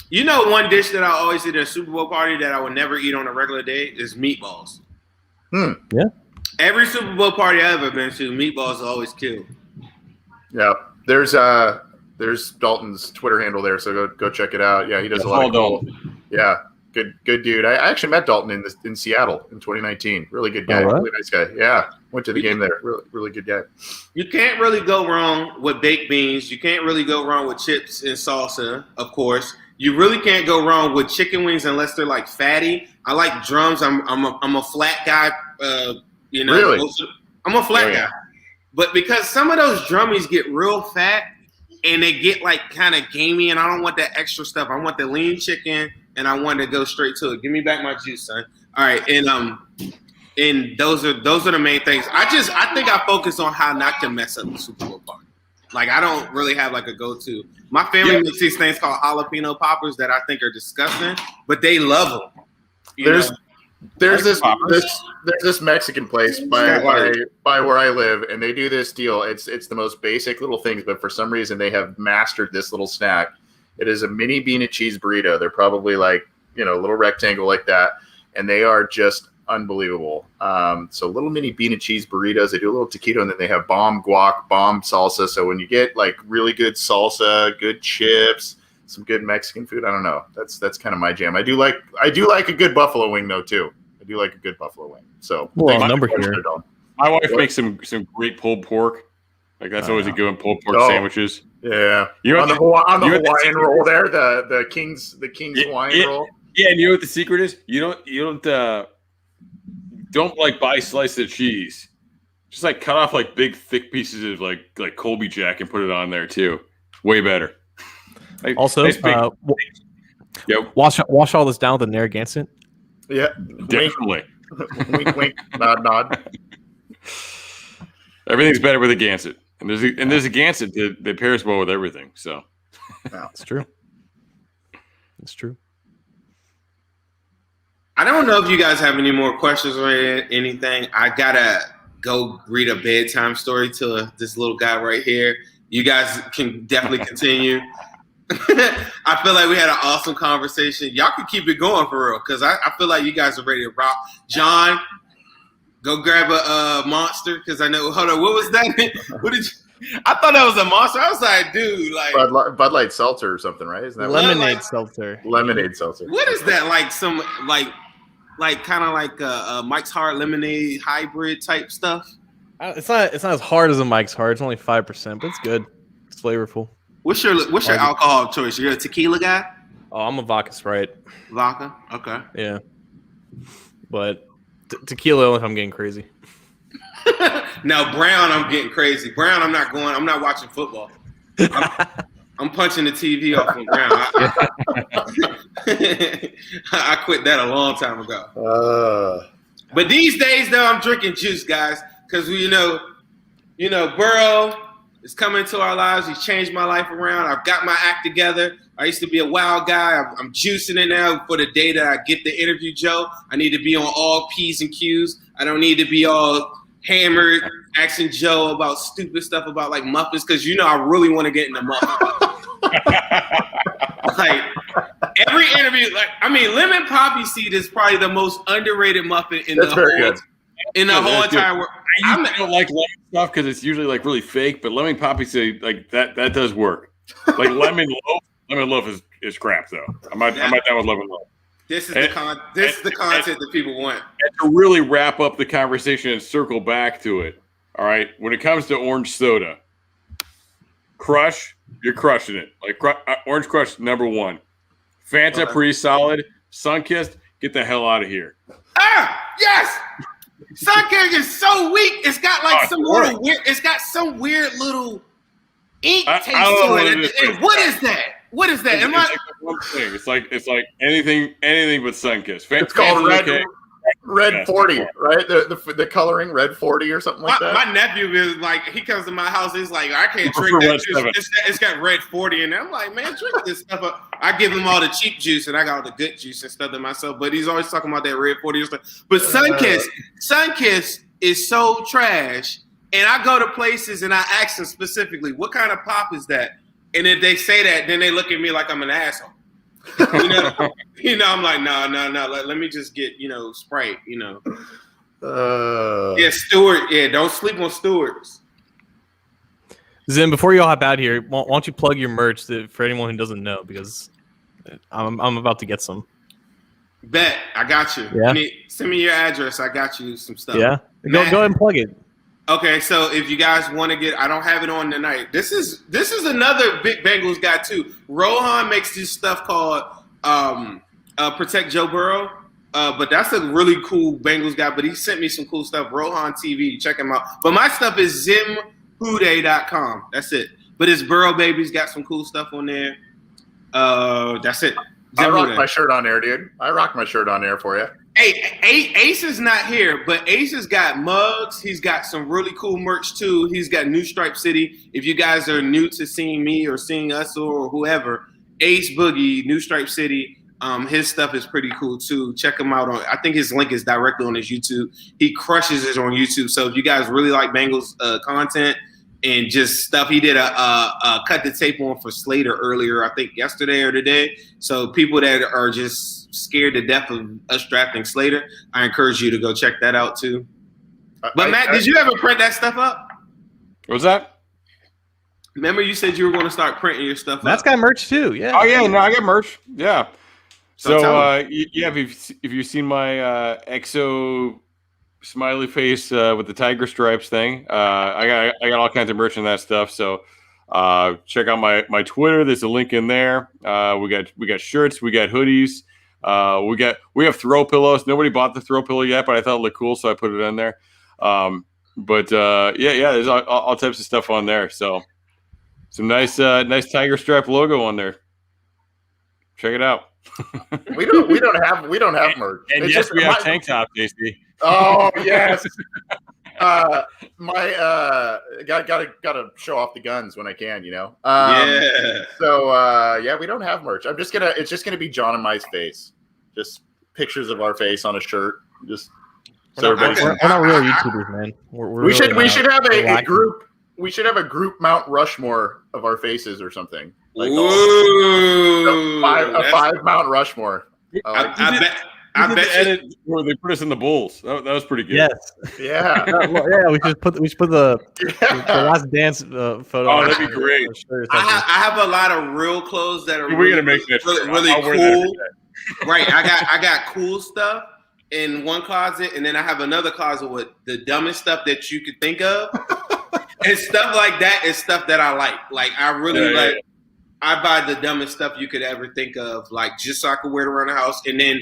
You know, one dish that I always eat at a Super Bowl party that I would never eat on a regular day is meatballs. Yeah. Every Super Bowl party I've ever been to, meatballs are always killed. Yeah. There's Dalton's Twitter handle there, so go check it out. Yeah, he does a lot of cool. Yeah. Good dude. I actually met Dalton in Seattle in 2019. Really good guy. Really nice guy. Yeah. Went to the game there. Really good guy. You can't really go wrong with baked beans. You can't really go wrong with chips and salsa, of course. You really can't go wrong with chicken wings unless they're fatty. I like drums. I'm a flat guy. Really? I'm a flat guy. But because some of those drummies get real fat and they get kind of gamey, and I don't want that extra stuff. I want the lean chicken, and I want to go straight to it. Give me back my juice, son. All right, and those are the main things. I think I focus on how not to mess up the Super Bowl party. Like I don't really have like a go-to. My family makes these things called jalapeno poppers that I think are disgusting, but they love them. There's this Mexican place by where I live, and they do this deal. It's the most basic little things, but for some reason they have mastered this little snack. It is a mini bean and cheese burrito. They're probably like, a little rectangle like that, and they are just unbelievable. So little mini bean and cheese burritos. They do a little taquito, and then they have bomb guac, bomb salsa. So when you get like really good salsa, good chips, some good Mexican food, I don't know. That's kind of my jam. I do like a good buffalo wing though too. I do like a good buffalo wing. So number here. My wife makes some great pulled pork. Like that's always a good one. Pulled pork sandwiches. Yeah, on the Hawaiian roll there, the King's Hawaiian roll. Yeah, and you know what the secret is? You don't like buy slices of cheese. Just like cut off like big thick pieces of like Colby Jack and put it on there too. Way better. Like, also, nice wash all this down with a Narragansett. Yeah, definitely. Wink, wink, nod. Everything's better with a Gansett, and there's a Gansett that pairs well with everything. So, it's true. It's true. I don't know if you guys have any more questions or anything. I gotta go read a bedtime story to this little guy right here. You guys can definitely continue. I feel like we had an awesome conversation. Y'all can keep it going for real, because I feel like you guys are ready to rock. John, go grab a monster, because I know. Hold on, what was that? What did you? I thought that was a monster. I was like, dude, like Bud Light Seltzer or something, right? Isn't that lemonade seltzer? Lemonade seltzer. What is that? Like some like kind of like a Mike's Hard lemonade hybrid type stuff. It's not as hard as a Mike's Hard. It's only 5%, but it's good. It's flavorful. What's your alcohol choice? You're a tequila guy? Oh, I'm a vodka Sprite. Vodka? Okay. Yeah. But tequila only if I'm getting crazy. Now, Brown, I'm getting crazy. Brown, I'm not watching football. I'm punching the TV off on Brown. I quit that a long time ago. But these days, though, I'm drinking juice, guys, because Burrow is coming into our lives. He's changed my life around. I've got my act together. I used to be a wild guy. I'm juicing it now for the day that I get to interview Joe. I need to be on all P's and Q's. I don't need to be all hammered, asking Joe about stupid stuff about like muffins, because I really want to get into muffins. Like every interview, lemon poppy seed is probably the most underrated muffin in the whole entire world. I don't like lemon stuff because it's usually like really fake, but lemon poppy seed like that does work. Like lemon loaf is crap though. I'm not down with lemon loaf. This is the content that people want. And to really wrap up the conversation and circle back to it, all right, when it comes to orange soda, Crush, you're crushing it. Like Orange Crush, number one. Fanta, pretty solid. Sunkist, get the hell out of here. Yes! Sunkist is so weak. It's got like some weird little ink taste to it. What is that? What is that? It's like anything but Sunkist. It's called Red 40, right? The coloring Red 40 or something like that. My nephew is like, he comes to my house. He's like, I can't drink that juice. It's got Red 40 in there. I'm like, man, drink this stuff up. I give him all the cheap juice and I got all the good juice and stuff to myself. But he's always talking about that Red 40 and stuff. But Sunkist is so trash. And I go to places and I ask them specifically, what kind of pop is that? And if they say that, then they look at me like I'm an asshole. I'm like, no. Let me just get, Sprite, Yeah, Stewart. Yeah, don't sleep on Stewart's. Zim, before you all hop out here, why don't you plug your merch for anyone who doesn't know? Because I'm about to get some. Bet. I got you. Yeah. Send me your address. I got you some stuff. Yeah. Go ahead and plug it. Okay, so if you guys want to I don't have it on tonight. This is another big Bengals guy too. Rohan makes this stuff called Protect Joe Burrow. But that's a really cool Bengals guy. But he sent me some cool stuff. Rohan TV, check him out. But my stuff is zimhude.com. That's it. But it's Burrow Baby's got some cool stuff on there. That's it. I rock my shirt on air, dude. I rock my shirt on air for you. Hey, Ace is not here, but Ace has got mugs. He's got some really cool merch too. He's got New Stripe City. If you guys are new to seeing me or seeing us or whoever, Ace Boogie, New Stripe City. His stuff is pretty cool too. Check him out on. I think his link is directly on his YouTube. He crushes it on YouTube. So if you guys really like Bengals content and just stuff, he did a cut the tape on for Slater earlier. I think yesterday or today. So people that are just scared to death of us drafting Slater, I encourage you to go check that out too. But Matt, did you ever print that stuff up? What was that? Remember you said you were going to start printing your stuff Matt's up. got merch too. Yeah. Oh yeah, no, I got merch. Yeah. So Yeah, if you've seen my EXO smiley face with the tiger stripes thing, I got all kinds of merch and that stuff. So check out my Twitter. There's a link in there. We got shirts, we got hoodies, we have throw pillows. Nobody bought the throw pillow yet, but I thought it looked cool, so I put it in there. There's all types of stuff on there. So some nice tiger stripe logo on there. Check it out. We don't have merch. And It's yes, just we have my- tank top, JC. Oh yes. Gotta show off the guns when I can, you know. Yeah. So we don't have merch. It's just gonna be John and my face, just pictures of our face on a shirt. Just so everybody. We're not real YouTubers, man. We're We should really not. have We're a lacking. group. We should have a group Mount Rushmore of our faces or something. Like Ooh, a five Mount Rushmore. I bet you. Edit where they put us in the Bulls. That was pretty good. Yes. Yeah. Yeah. We should put the last dance photo. Oh, on that'd be our great. shirt or I something. have a lot of real clothes that are We're gonna make that really I'll wear that every cool. day. Right, I got cool stuff in one closet, and then I have another closet with the dumbest stuff that you could think of, and stuff like that is stuff that I like. Like I really Yeah, like. yeah. I buy the dumbest stuff you could ever think of, like just so I could wear it around the house, and then.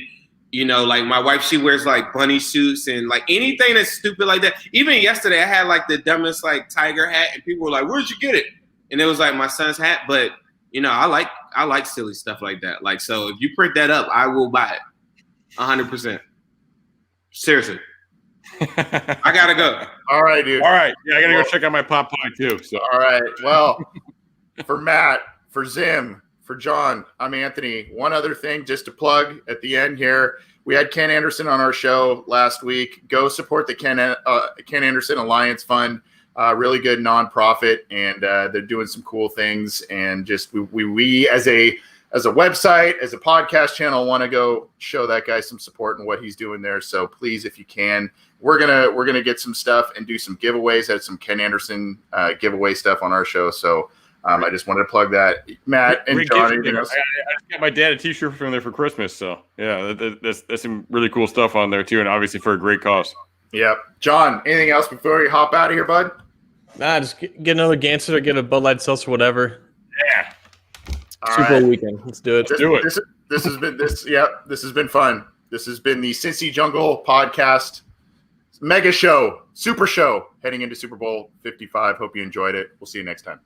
You know, like my wife, she wears like bunny suits and like anything that's stupid like that. Even yesterday, I had like the dumbest like tiger hat, and people were like, "Where'd you get it?" And it was like my son's hat. But you know, I like silly stuff like that. Like, so if you print that up, I will buy it, 100%. Seriously, I gotta go. All right, dude. All right. Yeah, I gotta go check out my pop pie too. So All right. Well, for Matt, for Zim, for John, I'm Anthony. One other thing just to plug at the end here. We had Ken Anderson on our show last week. Go support the Ken Anderson Alliance Fund. Really good nonprofit, and they're doing some cool things. And just we as a website, as a podcast channel, want to go show that guy some support and what he's doing there. So please, if you can, we're gonna get some stuff and do some giveaways. Had some Ken Anderson giveaway stuff on our show. So I just wanted to plug that. Matt and Great John, gift. anything else? I just got my dad a T-shirt from there for Christmas. So yeah, that's some really cool stuff on there too, and obviously for a great cause. Yep. John, anything else before we hop out of here, bud? Nah, just get another Ganser or get a Bud Light Seltzer, whatever. Yeah, All Super right. Bowl weekend. Let's do it. do it. This has been this. Yep. This has been fun. This has been the Cincy Jungle podcast mega show, super show heading into Super Bowl 55. Hope you enjoyed it. We'll see you next time.